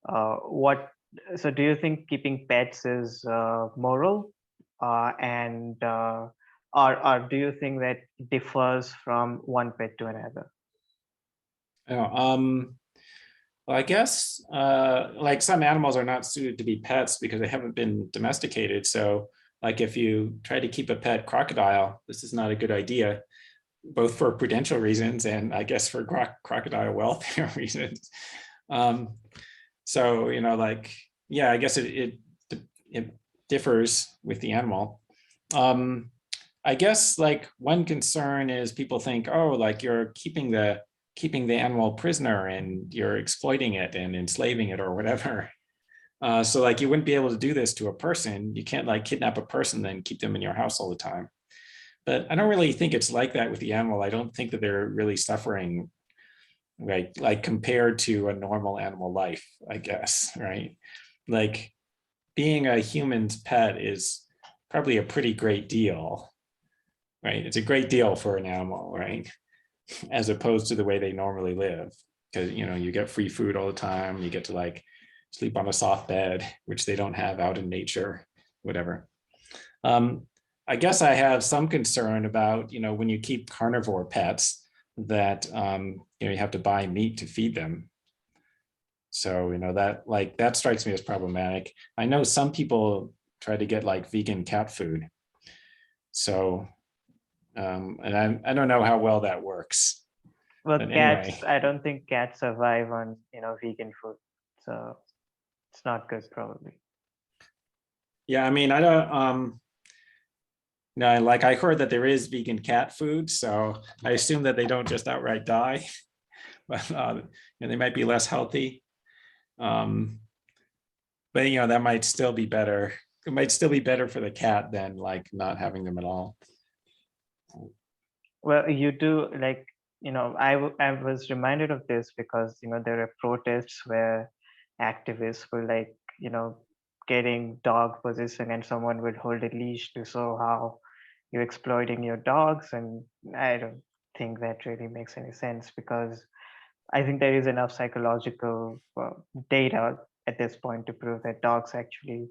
what? So do you think keeping pets is moral, and or do you think that differs from one pet to another? Well, I guess like some animals are not suited to be pets because they haven't been domesticated. So like if you try to keep a pet crocodile, this is not a good idea, both for prudential reasons and I guess for crocodile welfare reasons. Um, so, like, yeah, I guess it differs with the animal. I guess like one concern is people think, oh, like you're keeping the animal prisoner and you're exploiting it and enslaving it or whatever. So like you wouldn't be able to do this to a person. You can't like kidnap a person then keep them in your house all the time. But I don't really think it's like that with the animal. I don't think that they're really suffering, right? Like compared to a normal animal life, I guess, right? Like being a human's pet is probably a pretty great deal, right? It's a great deal for an animal, right? As opposed to the way they normally live. Because, you get free food all the time. You get to like sleep on a soft bed, which they don't have out in nature, whatever. I guess I have some concern about, when you keep carnivore pets that, you have to buy meat to feed them. So, that strikes me as problematic. I know some people try to get like vegan cat food. So, and I don't know how well that works. Well, But cats. anyway, I don't think cats survive on vegan food, so it's not good probably. yeah, I mean, I don't, no, like I heard that there is vegan cat food, so I assume that they don't just outright die, but they might be less healthy. Um, but that might still be better. It might still be better for the cat than like not having them at all. Well, you do like I was reminded of this because there are protests where activists were like getting dog possession and someone would hold a leash to show how you're exploiting your dogs. And I don't think that really makes any sense, because I think there is enough psychological data at this point to prove that dogs actually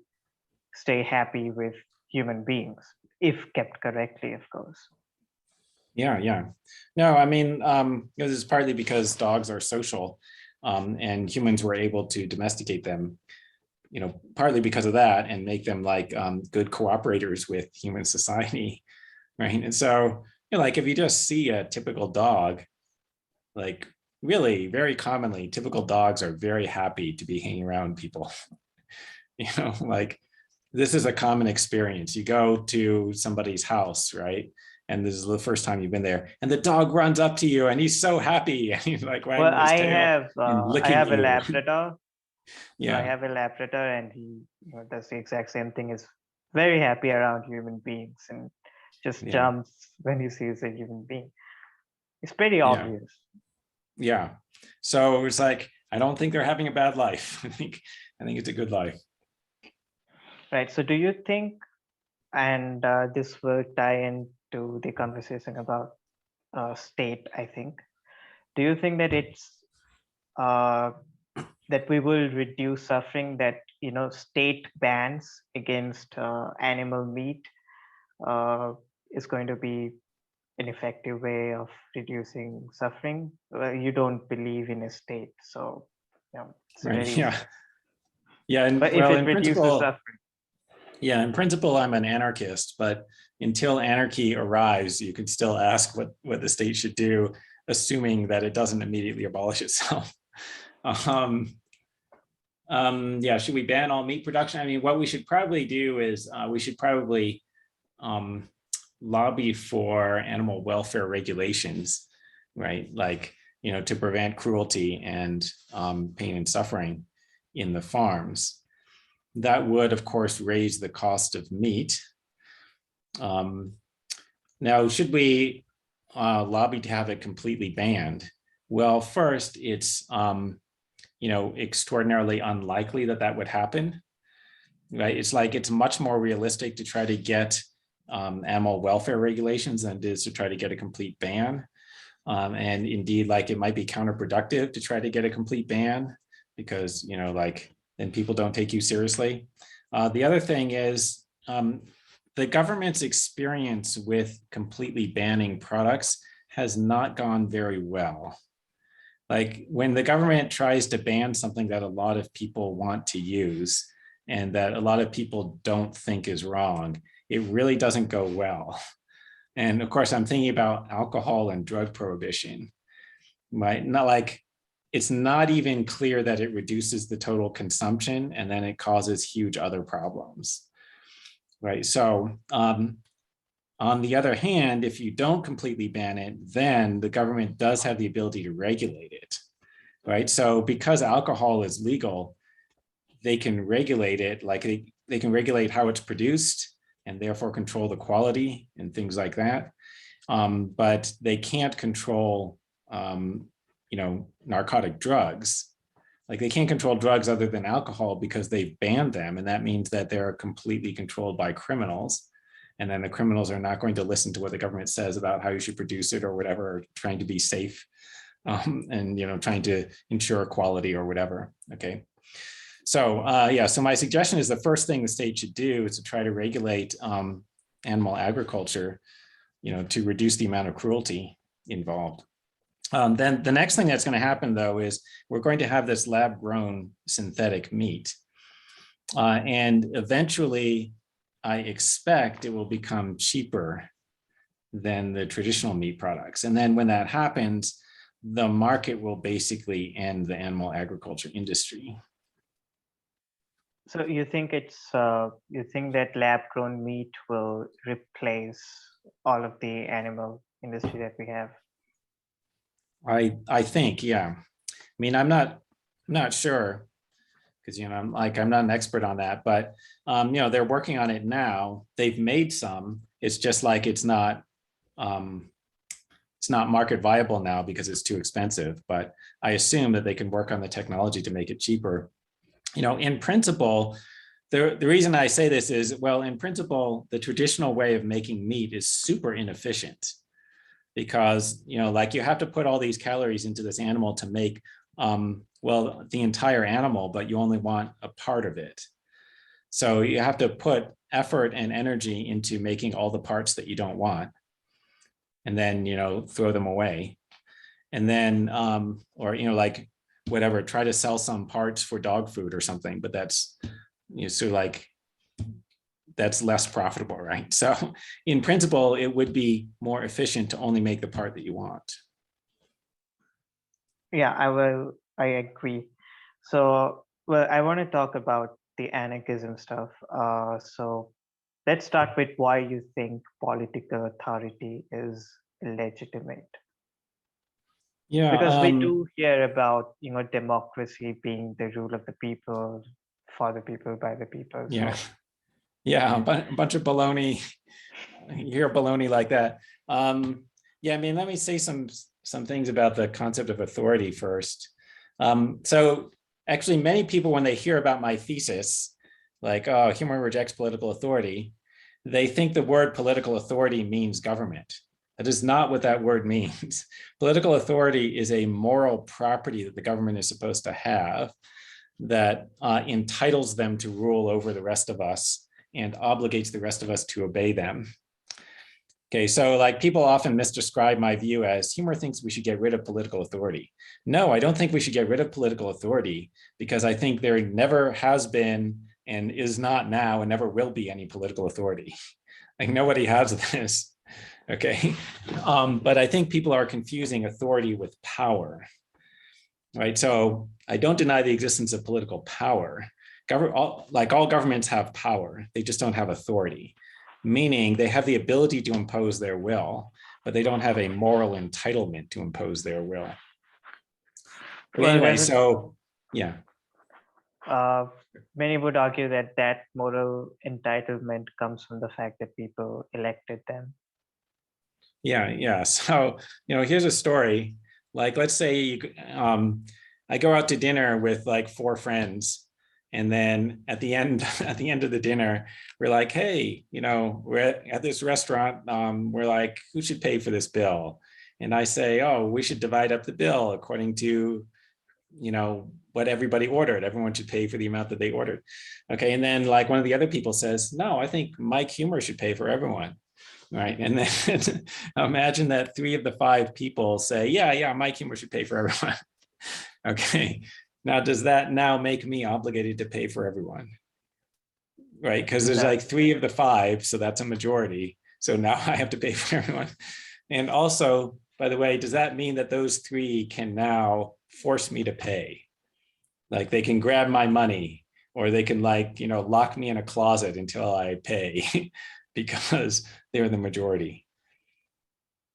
stay happy with human beings, if kept correctly, of course. Yeah, yeah. No, I mean, this is partly because dogs are social, and humans were able to domesticate them, partly because of that, and make them like good cooperators with human society, right? And so, like if you just see a typical dog, like really very commonly, typical dogs are very happy to be hanging around people. Like this is a common experience. You go to somebody's house, right? And this is the first time you've been there, and the dog runs up to you, and he's so happy, and he's like Well, wagging his tail and I licking have a you. Labrador. So I Yeah, have a Labrador, and he does the exact same thing. Is very happy around human beings and just yeah, jumps when he sees a human being. It's pretty yeah, obvious. yeah. So it's like I don't think they're having a bad life. I think it's a good life. Right. So do you think, and this will tie into the conversation about state, I think. Do you think that it's uh, that we will reduce suffering, that state bans against animal meat uh, is going to be an effective way of reducing suffering? Well, you don't believe in a state, so it's a Right. very, Yeah. Yeah. And but if well, it in reduces principle, suffering. I'm an anarchist, but until anarchy arrives, you can still ask what the state should do, assuming that it doesn't immediately abolish itself. um, yeah, should we ban all meat production? I mean, what we should probably do is we should probably um, lobby for animal welfare regulations, right? Like, to prevent cruelty and pain and suffering in the farms. That would, of course, raise the cost of meat. Um, Now, should we lobby to have it completely banned? Well, first, it's extraordinarily unlikely that that would happen. Right? It's like it's much more realistic to try to get animal welfare regulations than it is to try to get a complete ban. And indeed, like it might be counterproductive to try to get a complete ban because like then people don't take you seriously. The other thing is the government's experience with completely banning products has not gone very well. Like when the government tries to ban something that a lot of people want to use and that a lot of people don't think is wrong, it really doesn't go well. And of course, I'm thinking about alcohol and drug prohibition, right? Not like it's not even clear that it reduces the total consumption and then it causes huge other problems, right? So on the other hand, if you don't completely ban it, then the government does have the ability to regulate it, right? So because alcohol is legal, they can regulate it, like they can regulate how it's produced and therefore control the quality and things like that. But they can't control, narcotic drugs. Like they can't control drugs other than alcohol because they've banned them. And that means that they're completely controlled by criminals. And then the criminals are not going to listen to what the government says about how you should produce it or whatever, or trying to be safe and, trying to ensure quality or whatever. Okay. So so my suggestion is the first thing the state should do is to try to regulate animal agriculture, to reduce the amount of cruelty involved. Then the next thing that's going to happen, though, is we're going to have this lab-grown synthetic meat. And eventually, I expect it will become cheaper than the traditional meat products. And then when that happens, the market will basically end the animal agriculture industry. So you think you think that lab-grown meat will replace all of the animal industry that we have? I think, yeah. I mean, I'm not sure because I'm not an expert on that, but they're working on it now. They've made some. It's just like it's not market viable now because it's too expensive. But I assume that they can work on the technology to make it cheaper. In principle, the reason I say this is, well, in principle, the traditional way of making meat is super inefficient because, like you have to put all these calories into this animal to make, well, the entire animal, but you only want a part of it. So you have to put effort and energy into making all the parts that you don't want and then, throw them away. And then, or, like whatever, try to sell some parts for dog food or something, but that's, so like, that's less profitable, right? So in principle, it would be more efficient to only make the part that you want. Yeah, I agree. So, well, I want to talk about the anarchism stuff. So let's start with why you think political authority is legitimate. Yeah. Because we do hear about, democracy being the rule of the people, for the people, by the people. Yeah. So Yeah, a bunch of baloney. You hear baloney like that. Yeah, I mean, let me say some things about the concept of authority first. So actually, many people, when they hear about my thesis, like, oh, Huemer rejects political authority, they think the word political authority means government. That is not what that word means. Political authority is a moral property that the government is supposed to have that entitles them to rule over the rest of us and obligates the rest of us to obey them. Okay, so like people often misdescribe my view as Huemer thinks we should get rid of political authority. No, I don't think we should get rid of political authority because I think there never has been and is not now and never will be any political authority. Like nobody has this, okay? But I think people are confusing authority with power, right? So I don't deny the existence of political power. Like all governments have power, they just don't have authority. Meaning they have the ability to impose their will, but they don't have a moral entitlement to impose their will. But well, anyway, so yeah. Many would argue that that moral entitlement comes from the fact that people elected them. Yeah. So, here's a story. Like, let's say I go out to dinner with like 4 friends. And then at the end of the dinner, we're like, hey, we're at this restaurant. We're like, who should pay for this bill? And I say, oh, we should divide up the bill according to, what everybody ordered. Everyone should pay for the amount that they ordered. Okay. And then like one of the other people says, no, I think Mike Huemer should pay for everyone. Right. And then imagine that 3 of the 5 people say, yeah, Mike Huemer should pay for everyone. Okay. Now, does that now make me obligated to pay for everyone? Right. Because there's like 3 of the 5. So that's a majority. So now I have to pay for everyone. And also, by the way, does that mean that those 3 can now force me to pay? Like they can grab my money or they can lock me in a closet until I pay because they're the majority.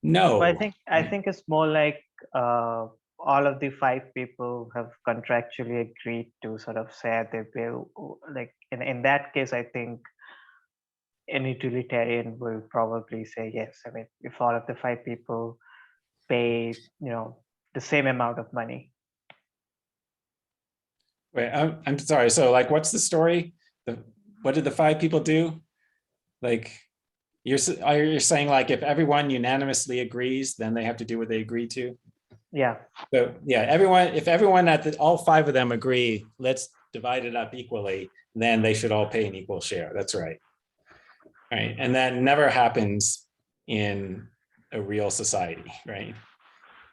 No. Well, I think it's more like all of the 5 people have contractually agreed to sort of share their bill. Like in that case, I think any utilitarian will probably say yes. I mean, if all of the 5 people pay, the same amount of money. Wait, I'm sorry. So like, what's the story? What did the 5 people do? Like, you're saying like if everyone unanimously agrees, then they have to do what they agree to? Yeah. So yeah, if everyone all 5 of them agree, let's divide it up equally, then they should all pay an equal share. That's right. Right. And that never happens in a real society, right?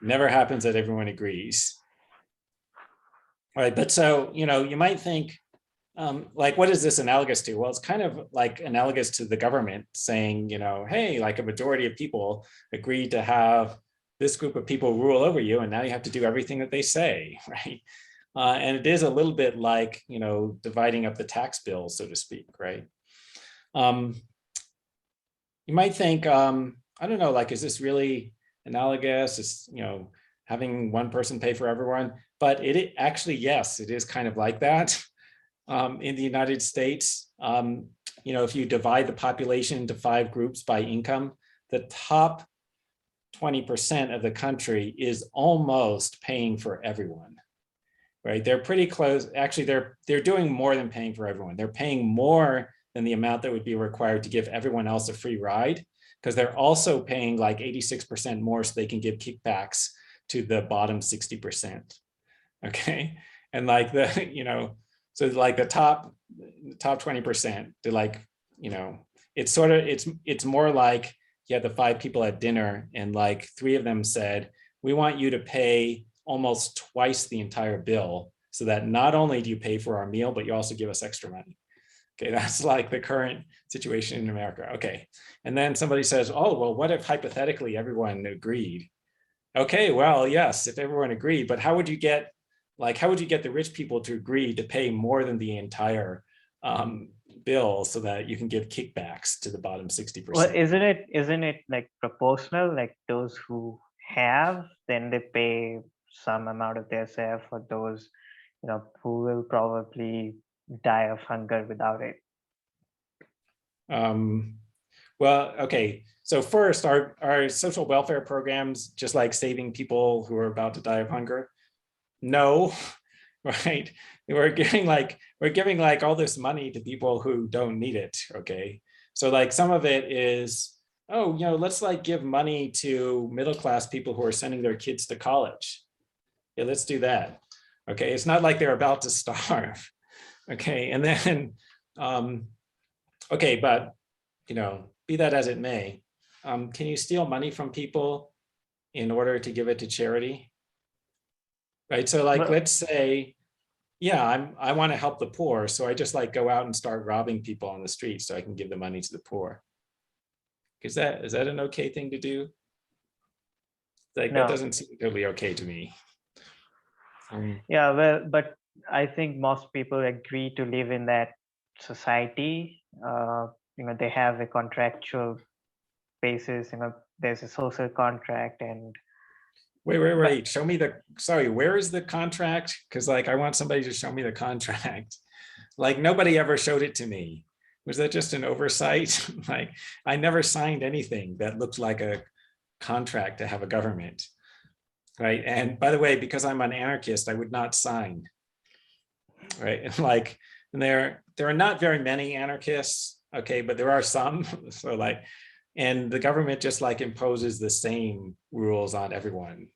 Never happens that everyone agrees. All right. But so, you might think, like, what is this analogous to? Well, it's kind of like analogous to the government saying, hey, like a majority of people agreed to have this group of people rule over you, and now you have to do everything that they say, right? And it is a little bit like, dividing up the tax bill, so to speak, right? You might think, I don't know, like, is this really analogous? Is, having one person pay for everyone? But it actually, yes, it is kind of like that. In the United States, if you divide the population into 5 groups by income, the top 20% of the country is almost paying for everyone. right? They're pretty close. Actually, they're doing more than paying for everyone. They're paying more than the amount that would be required to give everyone else a free ride, because they're also paying like 86% more so they can give kickbacks to the bottom 60%. Okay. And like so like the top 20%, they're like, it's sort of, it's more like you had the 5 people at dinner and like 3 of them said, we want you to pay almost twice the entire bill so that not only do you pay for our meal, but you also give us extra money. Okay, that's like the current situation in America. Okay, and then somebody says, oh, well, what if hypothetically everyone agreed? Okay, well, yes, if everyone agreed, but how would you get the rich people to agree to pay more than the entire bill so that you can give kickbacks to the bottom 60%? Well, isn't it like proportional? Like those who have, then they pay some amount of their share for those, who will probably die of hunger without it. Well, okay. So first, are social welfare programs just like saving people who are about to die of hunger? No, right? We're giving like all this money to people who don't need it. Okay. So like some of it is, oh, let's like give money to middle-class people who are sending their kids to college. Yeah, let's do that. Okay. It's not like they're about to starve. Okay. And then, okay, but be that as it may, can you steal money from people in order to give it to charity? Right. So like, Well, let's say, yeah, I want to help the poor. So I just like go out and start robbing people on the street so I can give the money to the poor. Is that an okay thing to do? Like that no. doesn't seem totally okay to me. Yeah, well, but I think most people agree to live in that society. They have a contractual basis, there's a social contract and Wait. Show me where is the contract? Because like I want somebody to show me the contract. Like nobody ever showed it to me. Was that just an oversight? Like I never signed anything that looked like a contract to have a government. Right. And by the way, because I'm an anarchist, I would not sign. Right. And there are not very many anarchists. Okay, but there are some. So like, and the government just like imposes the same rules on everyone,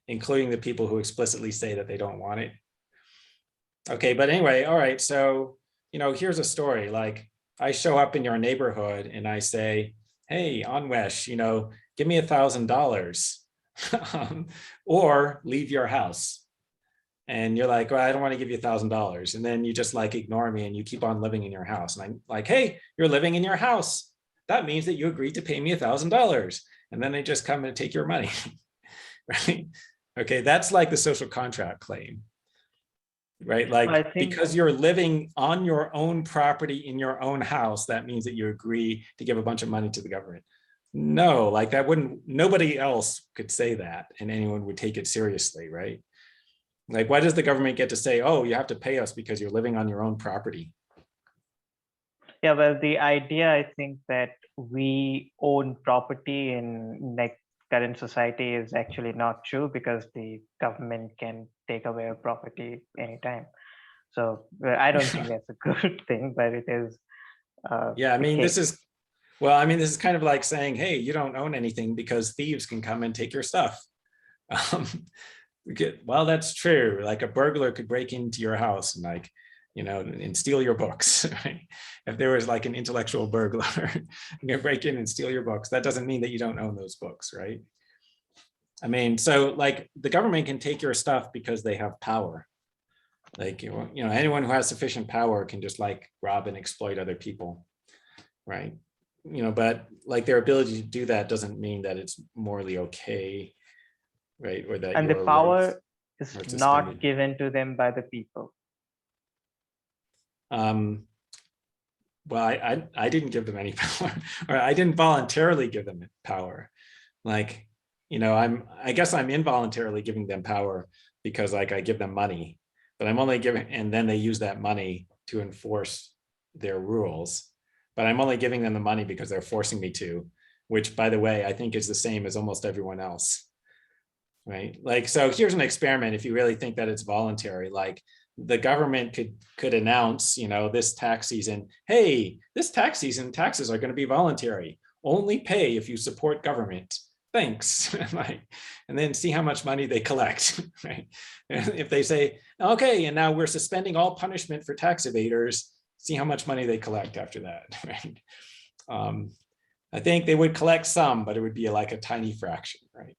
including the people who explicitly say that they don't want it. Okay, but anyway, all right. So, here's a story. Like I show up in your neighborhood and I say, hey, Anwesh, give me $1,000 or leave your house. And you're like, well, I don't want to give you $1,000. And then you just like ignore me and you keep on living in your house. And I'm like, hey, you're living in your house. That means that you agreed to pay me $1,000. And then they just come and take your money. Right? Okay, that's like the social contract claim. Right? Like because you're living on your own property in your own house, that means that you agree to give a bunch of money to the government. No, like that nobody else could say that and anyone would take it seriously, right? Like, why does the government get to say, oh, you have to pay us because you're living on your own property? Yeah, well, the idea, I think, that we own property in like current society is actually not true because the government can take away our property anytime. So I don't think that's a good thing, but it is. Yeah, I the mean, case. this is kind of like saying, hey, you don't own anything because thieves can come and take your stuff. Well, that's true. Like a burglar could break into your house and like, and steal your books. Right? If there was like an intellectual burglar, break in and steal your books. That doesn't mean that you don't own those books, right? I mean, so like the government can take your stuff because they have power. Like, anyone who has sufficient power can just like rob and exploit other people, right? But like their ability to do that doesn't mean that it's morally okay, right? Or that And the your rights power is are not suspended. given to them by the people. Well, I didn't give them any power, or I didn't voluntarily give them power. Like, I guess I'm involuntarily giving them power because like I give them money, but I'm only giving, and then they use that money to enforce their rules. But I'm only giving them the money because they're forcing me to, which by the way, I think is the same as almost everyone else. right? Like, so here's an experiment. If you really think that it's voluntary, like the government could announce, this tax season, hey, this tax season taxes are going to be voluntary. Only pay if you support government. Thanks. Like, and then see how much money they collect, right? And if they say, okay, and now we're suspending all punishment for tax evaders, see how much money they collect after that, right? I think they would collect some, but it would be like a tiny fraction, right?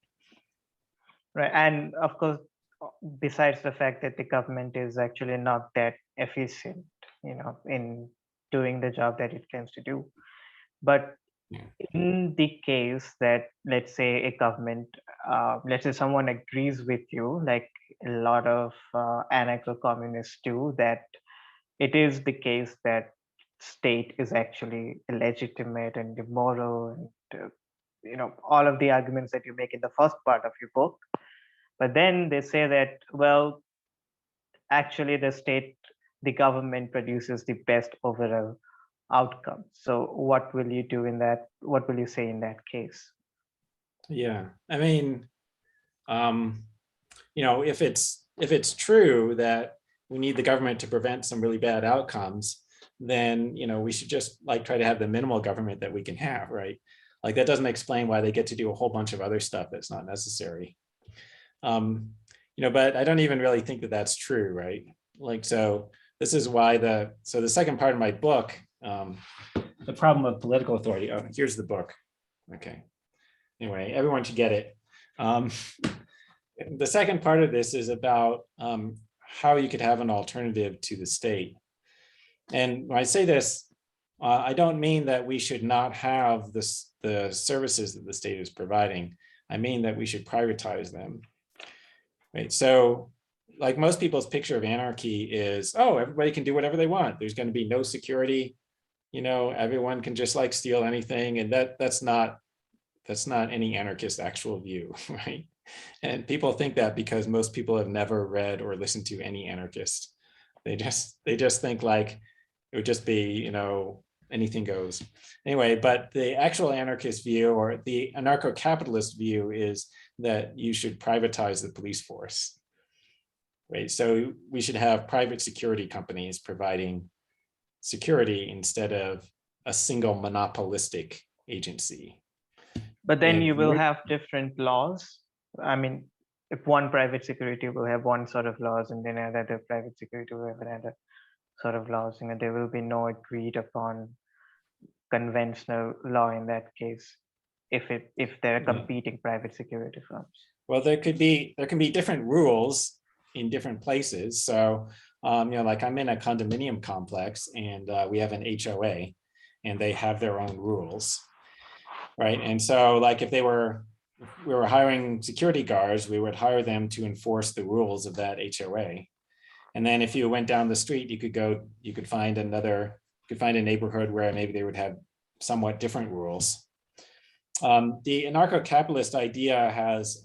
Right. And of course, besides the fact that the government is actually not that efficient, in doing the job that it claims to do. But Yeah. in the case that, let's say, a government, let's say someone agrees with you, like a lot of anarcho-communists do, that it is the case that state is actually illegitimate and immoral, and all of the arguments that you make in the first part of your book. But then they say that, well, actually the government produces the best overall outcome. So what will you do in that? What will you say in that case? Yeah, I mean, if it's true that we need the government to prevent some really bad outcomes, then we should just like try to have the minimal government that we can have, right? Like that doesn't explain why they get to do a whole bunch of other stuff that's not necessary. But I don't even really think that that's true, right? Like, so this is why the second part of my book, the problem of political authority. Oh, here's the book. Okay. Anyway, everyone should get it. The second part of this is about how you could have an alternative to the state. And when I say this, I don't mean that we should not have the services that the state is providing. I mean that we should privatize them. Right. So like most people's picture of anarchy is, oh, everybody can do whatever they want. There's going to be no security. Everyone can just like steal anything. And that's not any anarchist actual view, right? And people think that because most people have never read or listened to any anarchist. They just think like it would just be, anything goes. Anyway, but the actual anarchist view or the anarcho-capitalist view is that you should privatize the police force, right? So we should have private security companies providing security instead of a single monopolistic agency. But then you will have different laws. I mean, if one private security will have one sort of laws, and then another private security will have another sort of laws, there will be no agreed upon conventional law in that case, if there are competing private security firms. Well, there can be different rules in different places. So, like I'm in a condominium complex, and we have an HOA, and they have their own rules, right? And so, like if we were hiring security guards, we would hire them to enforce the rules of that HOA. And then if you went down the street, you could find a neighborhood where maybe they would have somewhat different rules. The anarcho-capitalist idea has,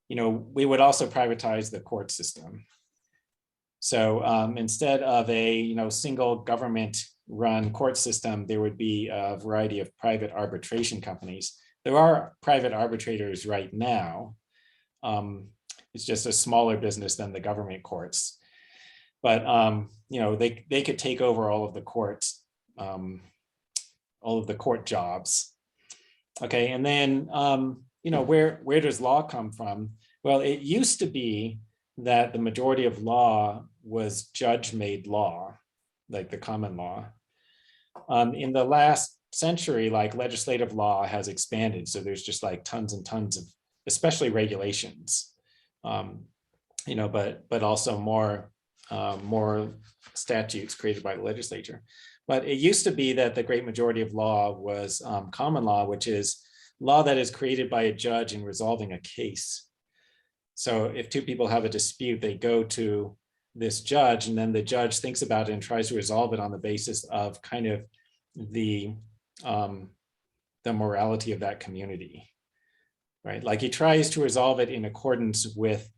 we would also privatize the court system. So instead of a single government-run court system, there would be a variety of private arbitration companies. There are private arbitrators right now. It's just a smaller business than the government courts, but they could take over all of the courts, all of the court jobs. Okay, and then where does law come from? Well, it used to be that the majority of law was judge-made law, like the common law. In the last century, like legislative law has expanded, so there's just like tons and tons of, especially regulations. But also more statutes created by the legislature. But it used to be that the great majority of law was common law, which is law that is created by a judge in resolving a case. So if two people have a dispute, they go to this judge, and then the judge thinks about it and tries to resolve it on the basis of kind of the morality of that community, right? Like he tries to resolve it in accordance with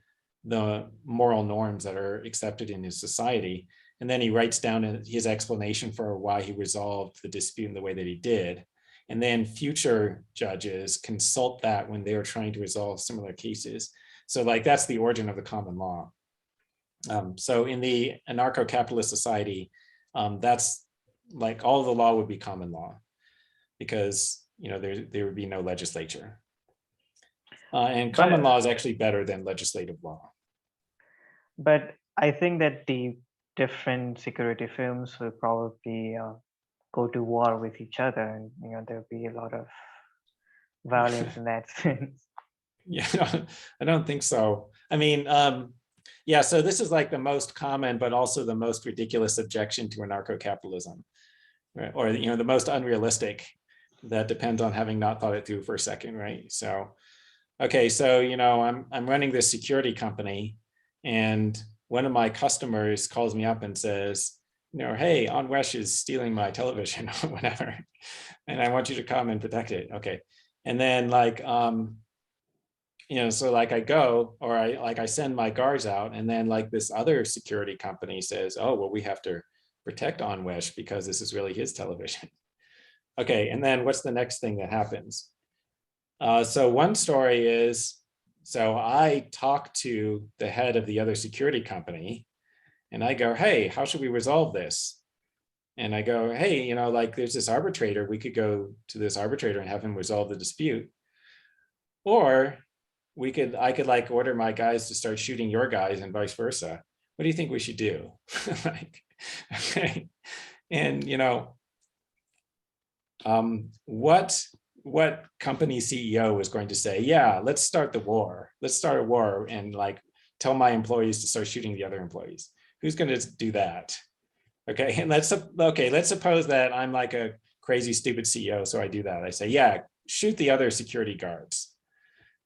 the moral norms that are accepted in his society. And then he writes down his explanation for why he resolved the dispute in the way that he did. And then future judges consult that when they are trying to resolve similar cases. So like that's the origin of the common law. So in the anarcho-capitalist society, that's like all of the law would be common law because there would be no legislature. And common law is actually better than legislative law. But I think that the different security firms will probably go to war with each other, and there'll be a lot of violence in that sense. Yeah, I don't think so. I mean, yeah, so this is like the most common, but also the most ridiculous objection to anarcho-capitalism, right? Or the most unrealistic. That depends on having not thought it through for a second, right? So, okay, so I'm running this security company, and one of my customers calls me up and says, hey, Anwesh is stealing my television or whatever, and I want you to come and protect it. Okay, and then like so like I go, or I send my guards out, and then like this other security company says, oh, well, we have to protect Anwesh because this is really his television. Okay, and then what's the next thing that happens? So one story is, so I talk to the head of the other security company, and I go, hey, how should we resolve this? And I go, hey, like there's this arbitrator, we could go to this arbitrator and have him resolve the dispute. Or I could like order my guys to start shooting your guys and vice versa. What do you think we should do? Like, okay. And what company CEO is going to say, yeah, let's start the war. Let's start a war and like tell my employees to start shooting the other employees. Who's going to do that? Okay. And let's suppose that I'm like a crazy, stupid CEO. So I do that. I say, yeah, shoot the other security guards.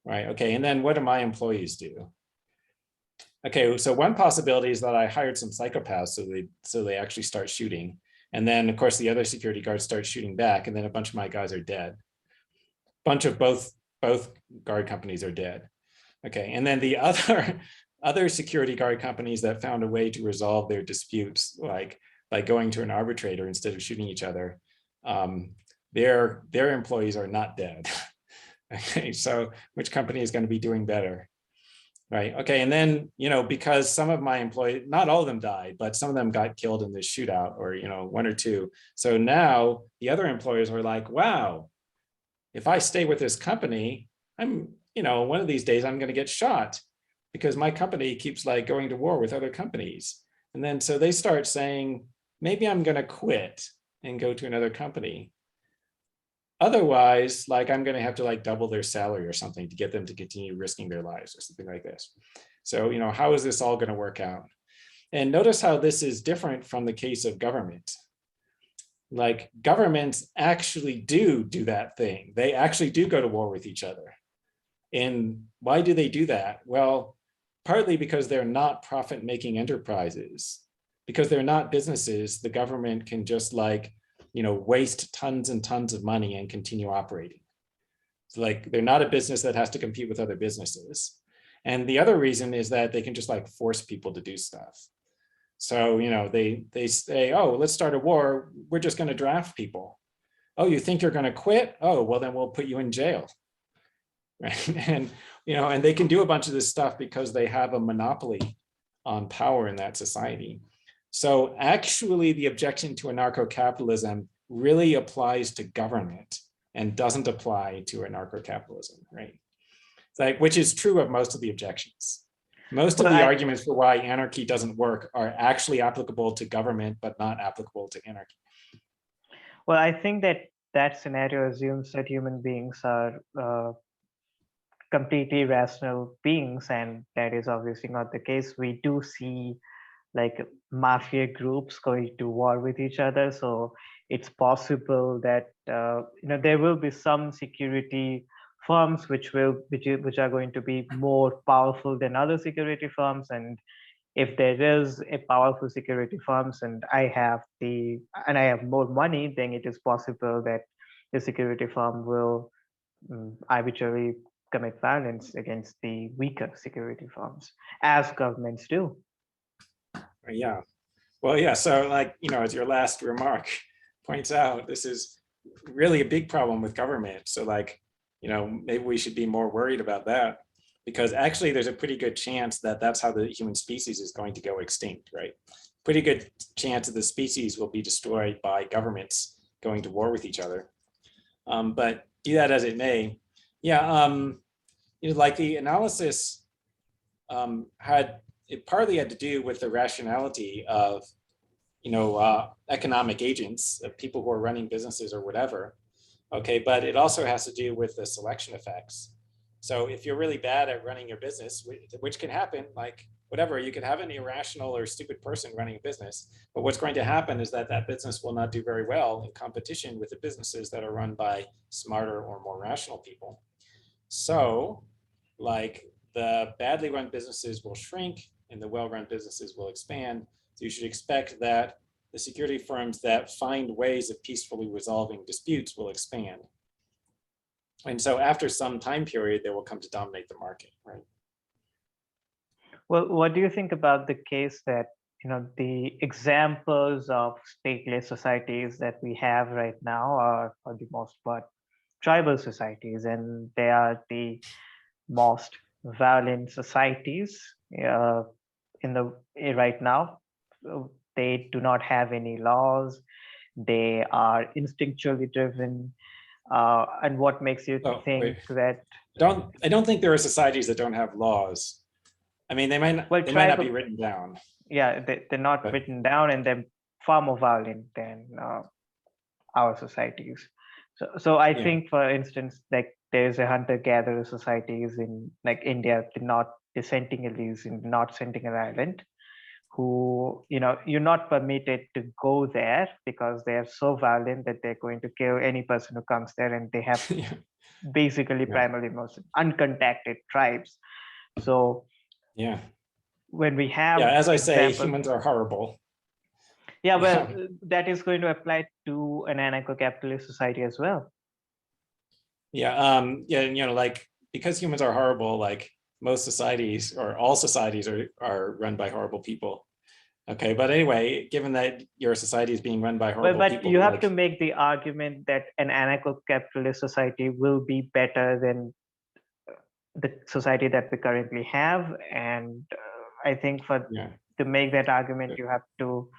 Right. Okay. And then what do my employees do? Okay. So one possibility is that I hired some psychopaths so they actually start shooting. And then of course the other security guards start shooting back, and then a bunch of my guys are dead. Bunch of both guard companies are dead. Okay. And then the other security guard companies that found a way to resolve their disputes, like by going to an arbitrator instead of shooting each other, their employees are not dead. Okay, so which company is going to be doing better? Right. Okay. And then, because some of my employees, not all of them died, but some of them got killed in this shootout, or, one or two. So now the other employers were like, wow, if I stay with this company, I'm, one of these days I'm going to get shot because my company keeps like going to war with other companies. And then so they start saying, maybe I'm going to quit and go to another company. Otherwise, like I'm going to have to like double their salary or something to get them to continue risking their lives or something like this. So, how is this all going to work out? And notice how this is different from the case of government. Like governments actually do that thing. They actually do go to war with each other. And why do they do that? Well, partly because they're not profit-making enterprises. Because they're not businesses, the government can just like waste tons and tons of money and continue operating. So like they're not a business that has to compete with other businesses. And the other reason is that they can just like force people to do stuff. So, they say, oh, let's start a war. We're just going to draft people. Oh, you think you're going to quit? Oh, well, then we'll put you in jail. Right. And, and they can do a bunch of this stuff because they have a monopoly on power in that society. So actually, the objection to anarcho-capitalism really applies to government and doesn't apply to anarcho-capitalism, right? It's like, which is true of most of the objections. Most of the arguments for why anarchy doesn't work are actually applicable to government, but not applicable to anarchy. Well, I think that scenario assumes that human beings are completely rational beings, and that is obviously not the case. We do see like mafia groups going to war with each other, so it's possible that there will be some security firms which are going to be more powerful than other security firms. And if there is a powerful security firms and I have more money, then it is possible that the security firm will arbitrarily commit violence against the weaker security firms, as governments do. Yeah. Well, yeah. So like, as your last remark points out, this is really a big problem with government. So like, maybe we should be more worried about that, because actually there's a pretty good chance that that's how the human species is going to go extinct, right? Pretty good chance that the species will be destroyed by governments going to war with each other. But be that as it may, yeah, like the analysis it partly had to do with the rationality of economic agents, of people who are running businesses or whatever. Okay, but it also has to do with the selection effects. So if you're really bad at running your business, which can happen, like whatever, you could have an irrational or stupid person running a business, but what's going to happen is that that business will not do very well in competition with the businesses that are run by smarter or more rational people. So like the badly run businesses will shrink and the well-run businesses will expand. So you should expect that the security firms that find ways of peacefully resolving disputes will expand. And so after some time period, they will come to dominate the market, right? Well, what do you think about the case that, the examples of stateless societies that we have right now are, for the most part, tribal societies, and they are the most violent societies in the right now. They do not have any laws. They are instinctually driven. And what makes you Oh, think wait. that? I don't think there are societies that don't have laws. I mean, Well, they might not be tribal, written down, yeah, they're not but written down, and they're far more violent than our societies. So I yeah, think, for instance, like there's a hunter-gatherer societies in like India, the North, the Sentinelese in North Sentinel Island, who, you're not permitted to go there because they are so violent that they're going to kill any person who comes there, and they have yeah, basically yeah, primarily most uncontacted tribes. So yeah, when we yeah. have As I say, examples, humans are horrible. yeah, well, Yeah, that is going to apply to an anarcho-capitalist society as well. yeah, yeah. Like because humans are horrible, like most societies or all societies are run by horrible people. Okay, but anyway, given that your society is being run by But horrible but you people, have to like make the argument that an anarcho-capitalist society will be better than the society that we currently have, and I think for yeah, to make that argument, you have to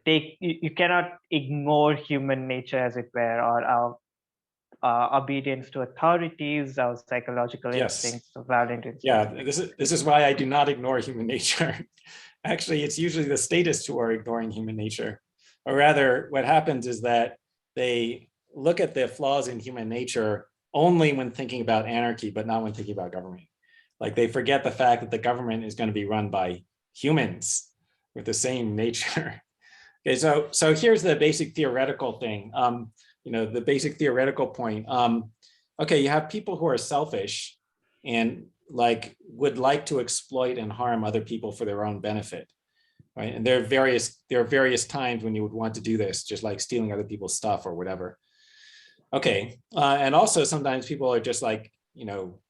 you cannot ignore human nature, as it were, or our obedience to authorities, our psychological yes, instincts, violent yeah. instincts. This is why I do not ignore human nature. Actually, it's usually the statists who are ignoring human nature, or rather, what happens is that they look at the flaws in human nature only when thinking about anarchy, but not when thinking about government. Like they forget the fact that the government is going to be run by humans with the same nature. Okay, so here's the basic theoretical thing. The basic theoretical point. Okay, you have people who are selfish and like would like to exploit and harm other people for their own benefit, right? And there are various times when you would want to do this, just like stealing other people's stuff or whatever. Okay, and also sometimes people are just like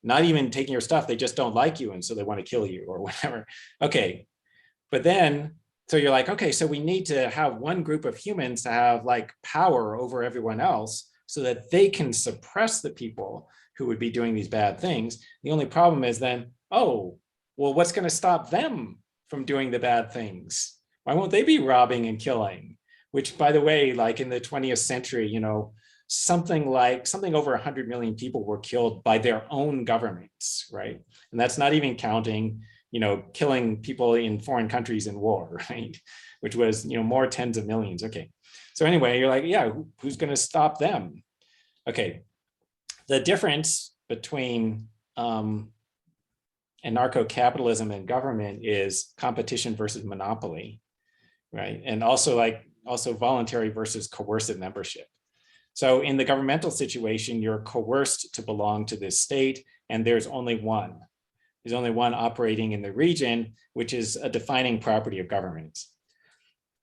not even taking your stuff; they just don't like you, and so they want to kill you or whatever. Okay, but then so you're like, okay, so we need to have one group of humans to have like power over everyone else so that they can suppress the people who would be doing these bad things. The only problem is then, oh, well, what's going to stop them from doing the bad things? Why won't they be robbing and killing? Which, by the way, like in the 20th century, something over 100 million people were killed by their own governments, right? And that's not even counting killing people in foreign countries in war, right? Which was, more tens of millions. Okay. So anyway, you're like, yeah, who's going to stop them? Okay. The difference between anarcho-capitalism and government is competition versus monopoly, right? And also voluntary versus coercive membership. So in the governmental situation, you're coerced to belong to this state, and there's only one. There's only one operating in the region, which is a defining property of governments,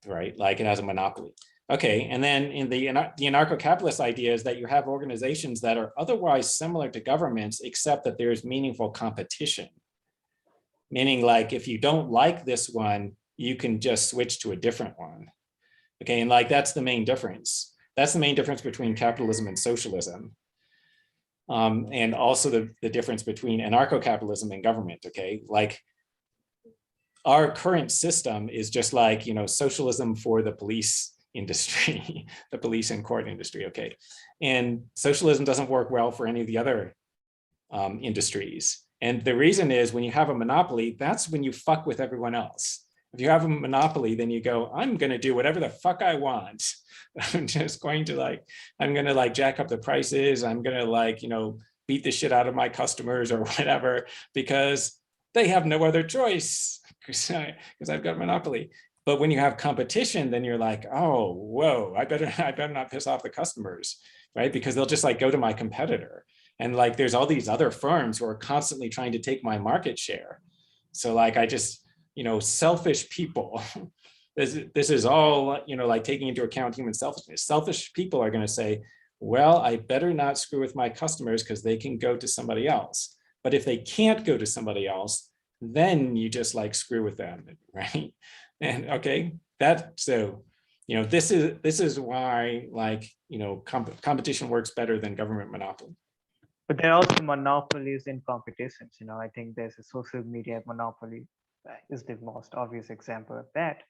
right? Like it has a monopoly. Okay, and then in the anarcho-capitalist idea is that you have organizations that are otherwise similar to governments, except that there's meaningful competition. Meaning like if you don't like this one, you can just switch to a different one. Okay, and like that's the main difference. That's the main difference between capitalism and socialism. And also the difference between anarcho-capitalism and government, okay? Like our current system is just like, socialism for the police industry, the police and court industry, okay? And socialism doesn't work well for any of the other industries. And the reason is when you have a monopoly, that's when you fuck with everyone else. If you have a monopoly, then you go, I'm going to do whatever the fuck I want. I'm just going to I'm going to jack up the prices. I'm going to beat the shit out of my customers or whatever, because they have no other choice because I've got a monopoly. But when you have competition, then you're like, oh, whoa, I better not piss off the customers, right? Because they'll just go to my competitor. And there's all these other firms who are constantly trying to take my market share. So I just, selfish people, this is all, taking into account human selfishness. Selfish people are going to say, well, I better not screw with my customers because they can go to somebody else. But if they can't go to somebody else, then you just screw with them, right? And okay, this is why competition works better than government monopoly. But there are also monopolies in competitions. I think there's a social media monopoly is the most obvious example of that.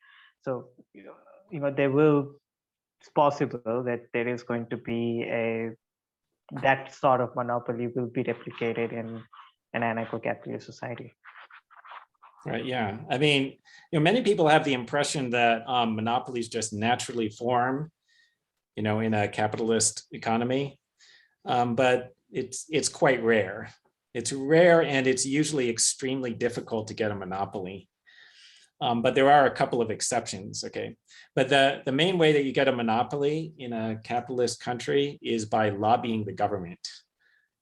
So, it's possible that there is going to be that sort of monopoly will be replicated in an anarcho-capitalist society. Right, yeah. I mean, many people have the impression that monopolies just naturally form, in a capitalist economy, but it's quite rare. It's rare, and it's usually extremely difficult to get a monopoly. But there are a couple of exceptions, okay? But the main way that you get a monopoly in a capitalist country is by lobbying the government,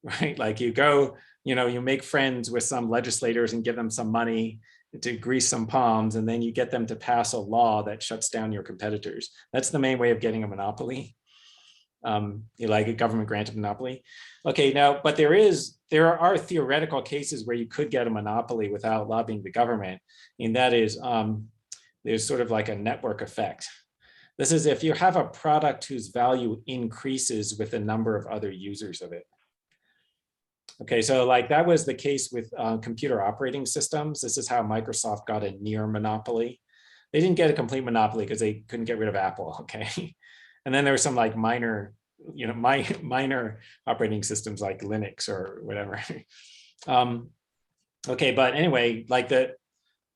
right? You go, you make friends with some legislators and give them some money to grease some palms, and then you get them to pass a law that shuts down your competitors. That's the main way of getting a monopoly. A government granted monopoly. Okay, now, but there are theoretical cases where you could get a monopoly without lobbying the government, and that is there's sort of a network effect. This is if you have a product whose value increases with the number of other users of it. Okay, so that was the case with computer operating systems. This is how Microsoft got a near monopoly. They didn't get a complete monopoly because they couldn't get rid of Apple, okay? And then there were some minor, minor operating systems like Linux or whatever. Okay, but anyway, the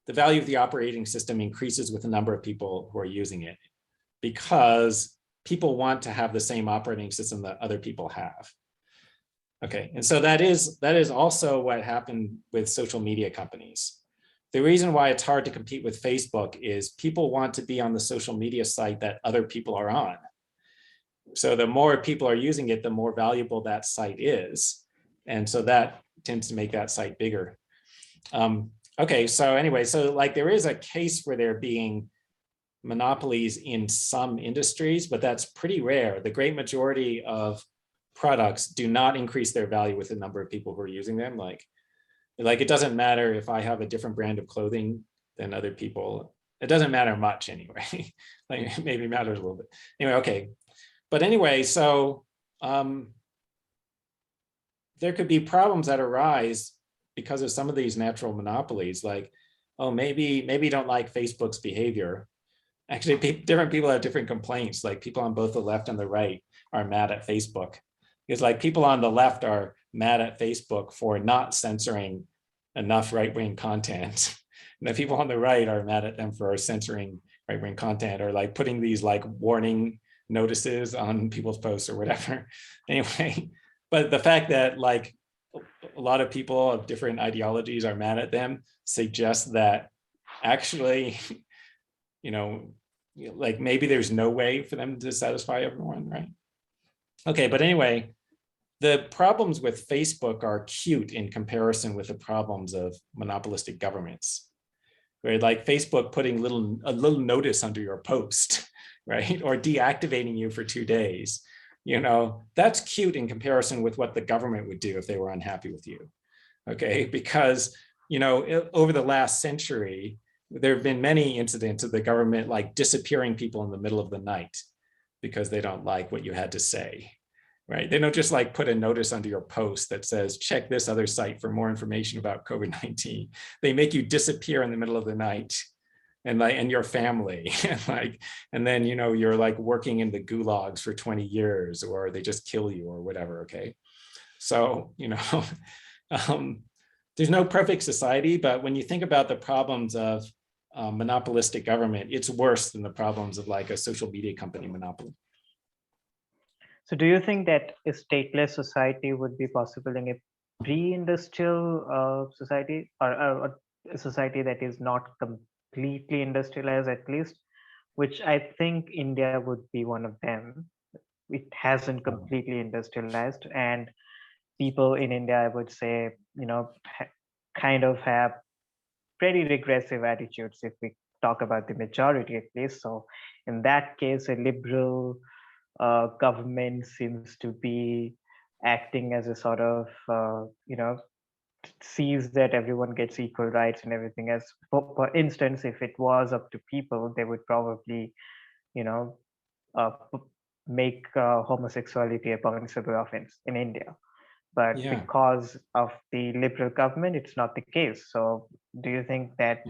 value of the operating system increases with the number of people who are using it because people want to have the same operating system that other people have. Okay, and so that is also what happened with social media companies. The reason why it's hard to compete with Facebook is people want to be on the social media site that other people are on. So the more people are using it, the more valuable that site is. And so that tends to make that site bigger. Okay, so anyway, so there is a case for there being monopolies in some industries, but that's pretty rare. The great majority of products do not increase their value with the number of people who are using them. It doesn't matter if I have a different brand of clothing than other people. It doesn't matter much anyway. Maybe matters a little bit. Anyway, okay. But anyway, so there could be problems that arise because of some of these natural monopolies, oh, maybe you don't like Facebook's behavior. Actually, different people have different complaints. People on both the left and the right are mad at Facebook. Because people on the left are mad at Facebook for not censoring enough right-wing content. And the people on the right are mad at them for censoring right-wing content or putting these warning notices on people's posts or whatever. Anyway, but the fact that a lot of people of different ideologies are mad at them suggests that actually, maybe there's no way for them to satisfy everyone, right? Okay, but anyway, the problems with Facebook are cute in comparison with the problems of monopolistic governments, right? Facebook putting a little notice under your post, right? Or deactivating you for 2 days. That's cute in comparison with what the government would do if they were unhappy with you, okay? Because, over the last century, there have been many incidents of the government disappearing people in the middle of the night because they don't like what you had to say, right? They don't just like put a notice under your post that says, check this other site for more information about COVID-19. They make you disappear in the middle of the night and your family and then, you know, you're like working in the gulags for 20 years, or they just kill you or whatever. Okay. So, you know, there's no perfect society, but when you think about the problems of monopolistic government, it's worse than the problems of like a social media company monopoly. So do you think that a stateless society would be possible in a pre-industrial society, or a society that is not completely industrialized at least, which I think India would be one of them. It hasn't completely industrialized, and people in India, I would say, you know, kind of have pretty regressive attitudes if we talk about the majority at least. So in that case, a liberal government seems to be acting as a sort of, you know, sees that everyone gets equal rights and everything else. For instance, if it was up to people, they would probably, you know, make homosexuality a punishable offense in India. But Yeah. because of the liberal government, it's not the case. So do you think that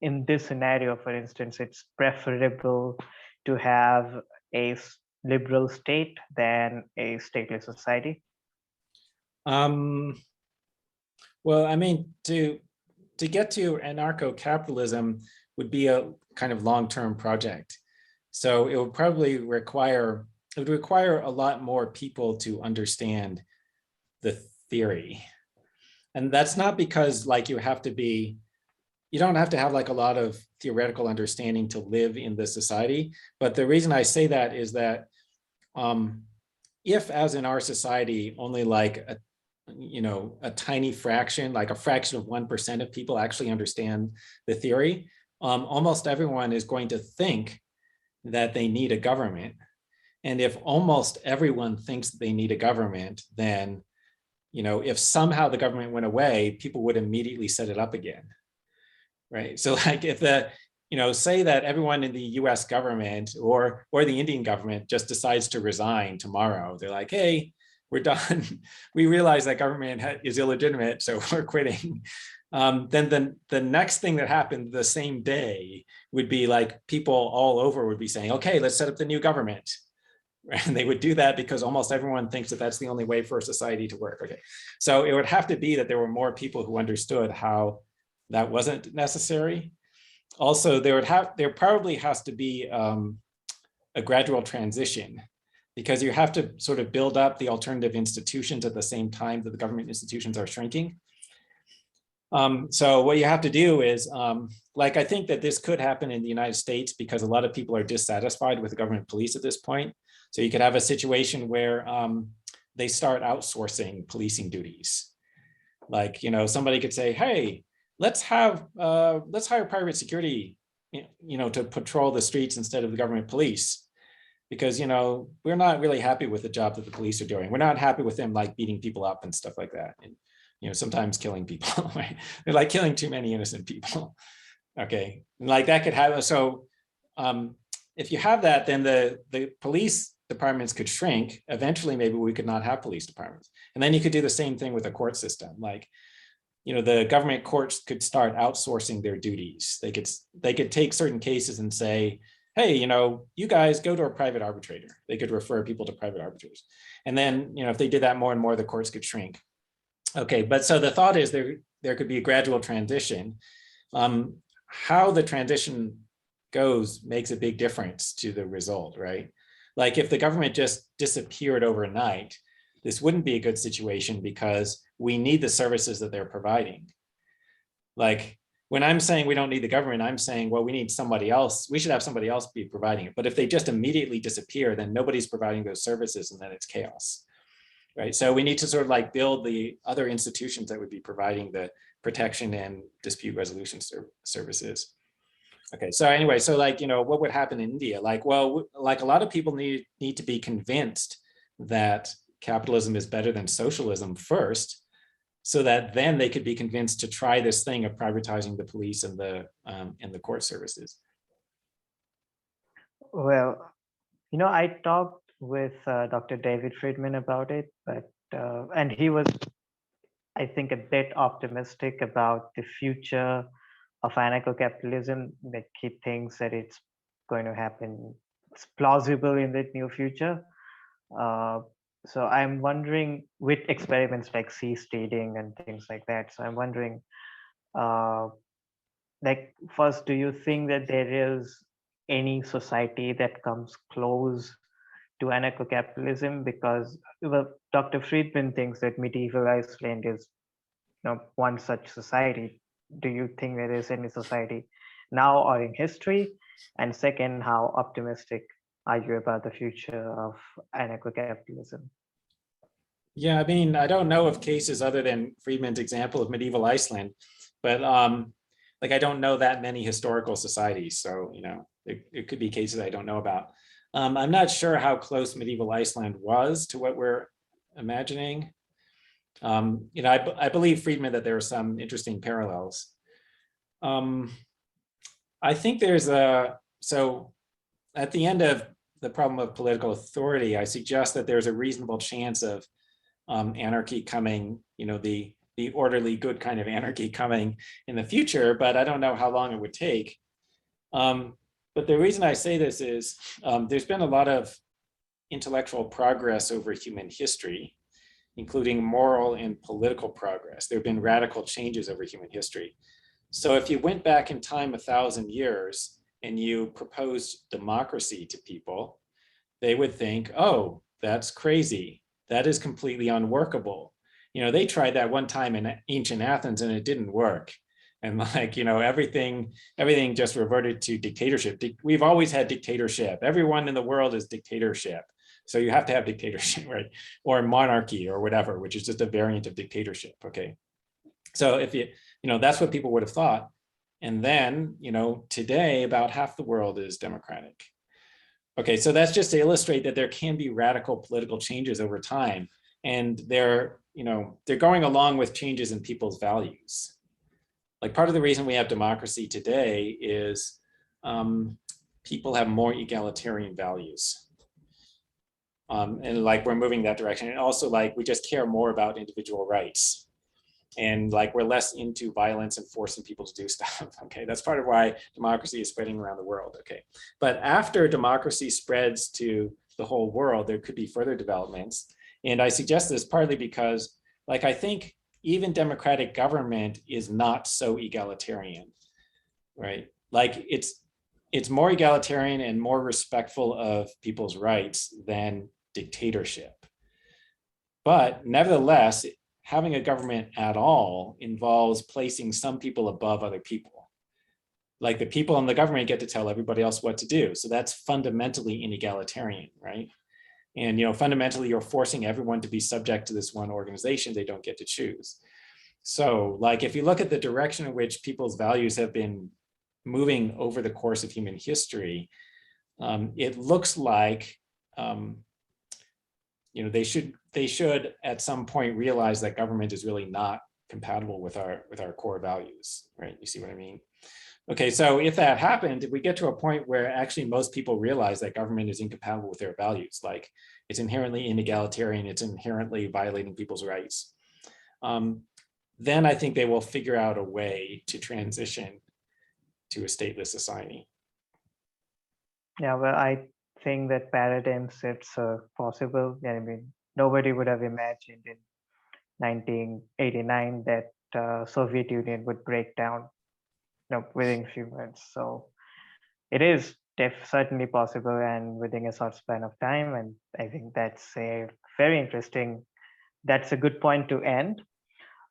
in this scenario, for instance, it's preferable to have a liberal state than a stateless society? Well, I mean, to get to anarcho-capitalism would be a kind of long-term project. So it would probably require, a lot more people to understand the theory. And that's not because like you don't have to have like a lot of theoretical understanding to live in this society. But the reason I say that is that if, as in our society, only like a tiny fraction, like a fraction of 1% of people actually understand the theory, almost everyone is going to think that they need a government. And if almost everyone thinks that they need a government, then, you know, if somehow the government went away, people would immediately set it up again, right? So like if say that everyone in the US government or the Indian government just decides to resign tomorrow, they're like, hey, we're done. We realize that government is illegitimate, so we're quitting. Then the next thing that happened the same day would be like people all over would be saying, okay, let's set up the new government. And they would do that because almost everyone thinks that that's the only way for a society to work. Okay, so it would have to be that there were more people who understood how that wasn't necessary. Also, there probably has to be a gradual transition, because you have to sort of build up the alternative institutions at the same time that the government institutions are shrinking. So what you have to do is, like, I think that this could happen in the United States because a lot of people are dissatisfied with the government police at this point. So you could have a situation where they start outsourcing policing duties. Like, you know, somebody could say, hey, let's hire private security, you know, to patrol the streets instead of the government police. Because, you know, we're not really happy with the job that the police are doing. We're not happy with them like beating people up and stuff like that. And, you know, sometimes killing people, right? They're like killing too many innocent people. Okay, and like that could happen. So if you have that, then the police departments could shrink. Eventually, maybe we could not have police departments. And then you could do the same thing with the court system. Like, you know, the government courts could start outsourcing their duties. They could take certain cases and say, hey, you know, you guys go to a private arbitrator. They could refer people to private arbitrators. And then, you know, if they did that more and more, the courts could shrink. Okay, but so the thought is there could be a gradual transition. How the transition goes makes a big difference to the result, right? Like if the government just disappeared overnight, this wouldn't be a good situation because we need the services that they're providing. Like when I'm saying we don't need the government, I'm saying, well, we need somebody else. We should have somebody else be providing it. But if they just immediately disappear, then nobody's providing those services and then it's chaos, right? So we need to sort of like build the other institutions that would be providing the protection and dispute resolution services. Okay, so anyway, so like, you know, what would happen in India? Like, well, like a lot of people need to be convinced that capitalism is better than socialism first, so that then they could be convinced to try this thing of privatizing the police and the court services. Well, I talked with Dr. David Friedman about it, but and he was, I think, a bit optimistic about the future of anarcho-capitalism. Like he thinks that it's going to happen. It's plausible in the near future. Uh, so I'm wondering, with experiments like seed and things like that. So I'm wondering, uh, like, first, do you think that there is any society that comes close to anarcho-capitalism? Because well, Dr. Friedman thinks that medieval Iceland is one such society. Do you think there is any society now or in history? And second, how optimistic are you about the future of anarcho-capitalism? Yeah, I mean, I don't know of cases other than Friedman's example of medieval Iceland, but like I don't know that many historical societies. So, it could be cases I don't know about. I'm not sure how close medieval Iceland was to what we're imagining. I believe Friedman that there are some interesting parallels. I think so at the end of the problem of political authority, I suggest that there's a reasonable chance of anarchy coming, the orderly, good kind of anarchy coming in the future, but I don't know how long it would take. But the reason I say this is there's been a lot of intellectual progress over human history, including moral and political progress. There have been radical changes over human history. So if you went back in time 1,000 years and you proposed democracy to people, they would think, oh, that's crazy. That is completely unworkable. They tried that one time in ancient Athens and it didn't work. And everything just reverted to dictatorship. We've always had dictatorship. Everyone in the world is dictatorship. So you have to have dictatorship, right? Or monarchy or whatever, which is just a variant of dictatorship, okay? So if that's what people would have thought. And then, today about half the world is democratic. Okay, so that's just to illustrate that there can be radical political changes over time. And they're going along with changes in people's values. Like part of the reason we have democracy today is people have more egalitarian values. And like we're moving that direction. And also like we just care more about individual rights. And like we're less into violence and forcing people to do stuff. Okay, that's part of why democracy is spreading around the world. Okay, but after democracy spreads to the whole world, there could be further developments. And I suggest this partly because, like, I think even democratic government is not so egalitarian, right? Like it's more egalitarian and more respectful of people's rights than dictatorship. But nevertheless, having a government at all involves placing some people above other people. Like the people in the government get to tell everybody else what to do. So that's fundamentally inegalitarian, right? And fundamentally, you're forcing everyone to be subject to this one organization they don't get to choose. So like if you look at the direction in which people's values have been moving over the course of human history, it looks like they should at some point realize that government is really not compatible with our core values, right? You see what I mean? Okay, so if that happened, if we get to a point where actually most people realize that government is incompatible with their values, like it's inherently inegalitarian, it's inherently violating people's rights, then I think they will figure out a way to transition to a stateless society. Yeah, well, I think that paradigm shifts are possible. I mean, nobody would have imagined in 1989 that Soviet Union would break down, within a few months. So it is certainly possible and within a short span of time. And I think that's a very interesting. That's a good point to end.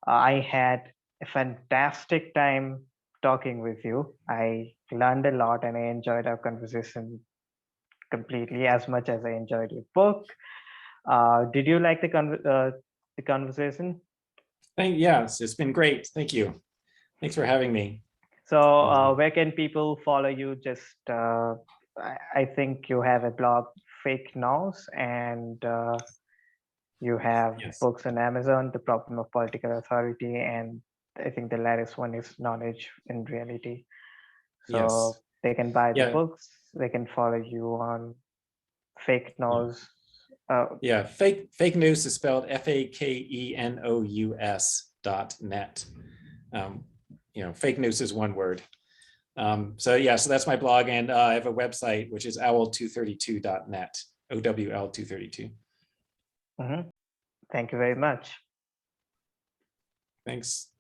I had a fantastic time talking with you. I learned a lot and I enjoyed our conversation completely as much as I enjoyed your book. Did you like the conversation? Yes, it's been great. Thank you. Thanks for having me. So, where can people follow you? Just, I think you have a blog, Fake News, and you have Yes. books on Amazon, The Problem of Political Authority, and I think the latest one is Knowledge in Reality. So Yes. they can buy the Yeah. books, they can follow you on fake news. Yeah, fake news is spelled FAKENOUS.net. Fake news is one word. So that's my blog, and I have a website which is owl232.net, OWL232. Thank you very much. Thanks.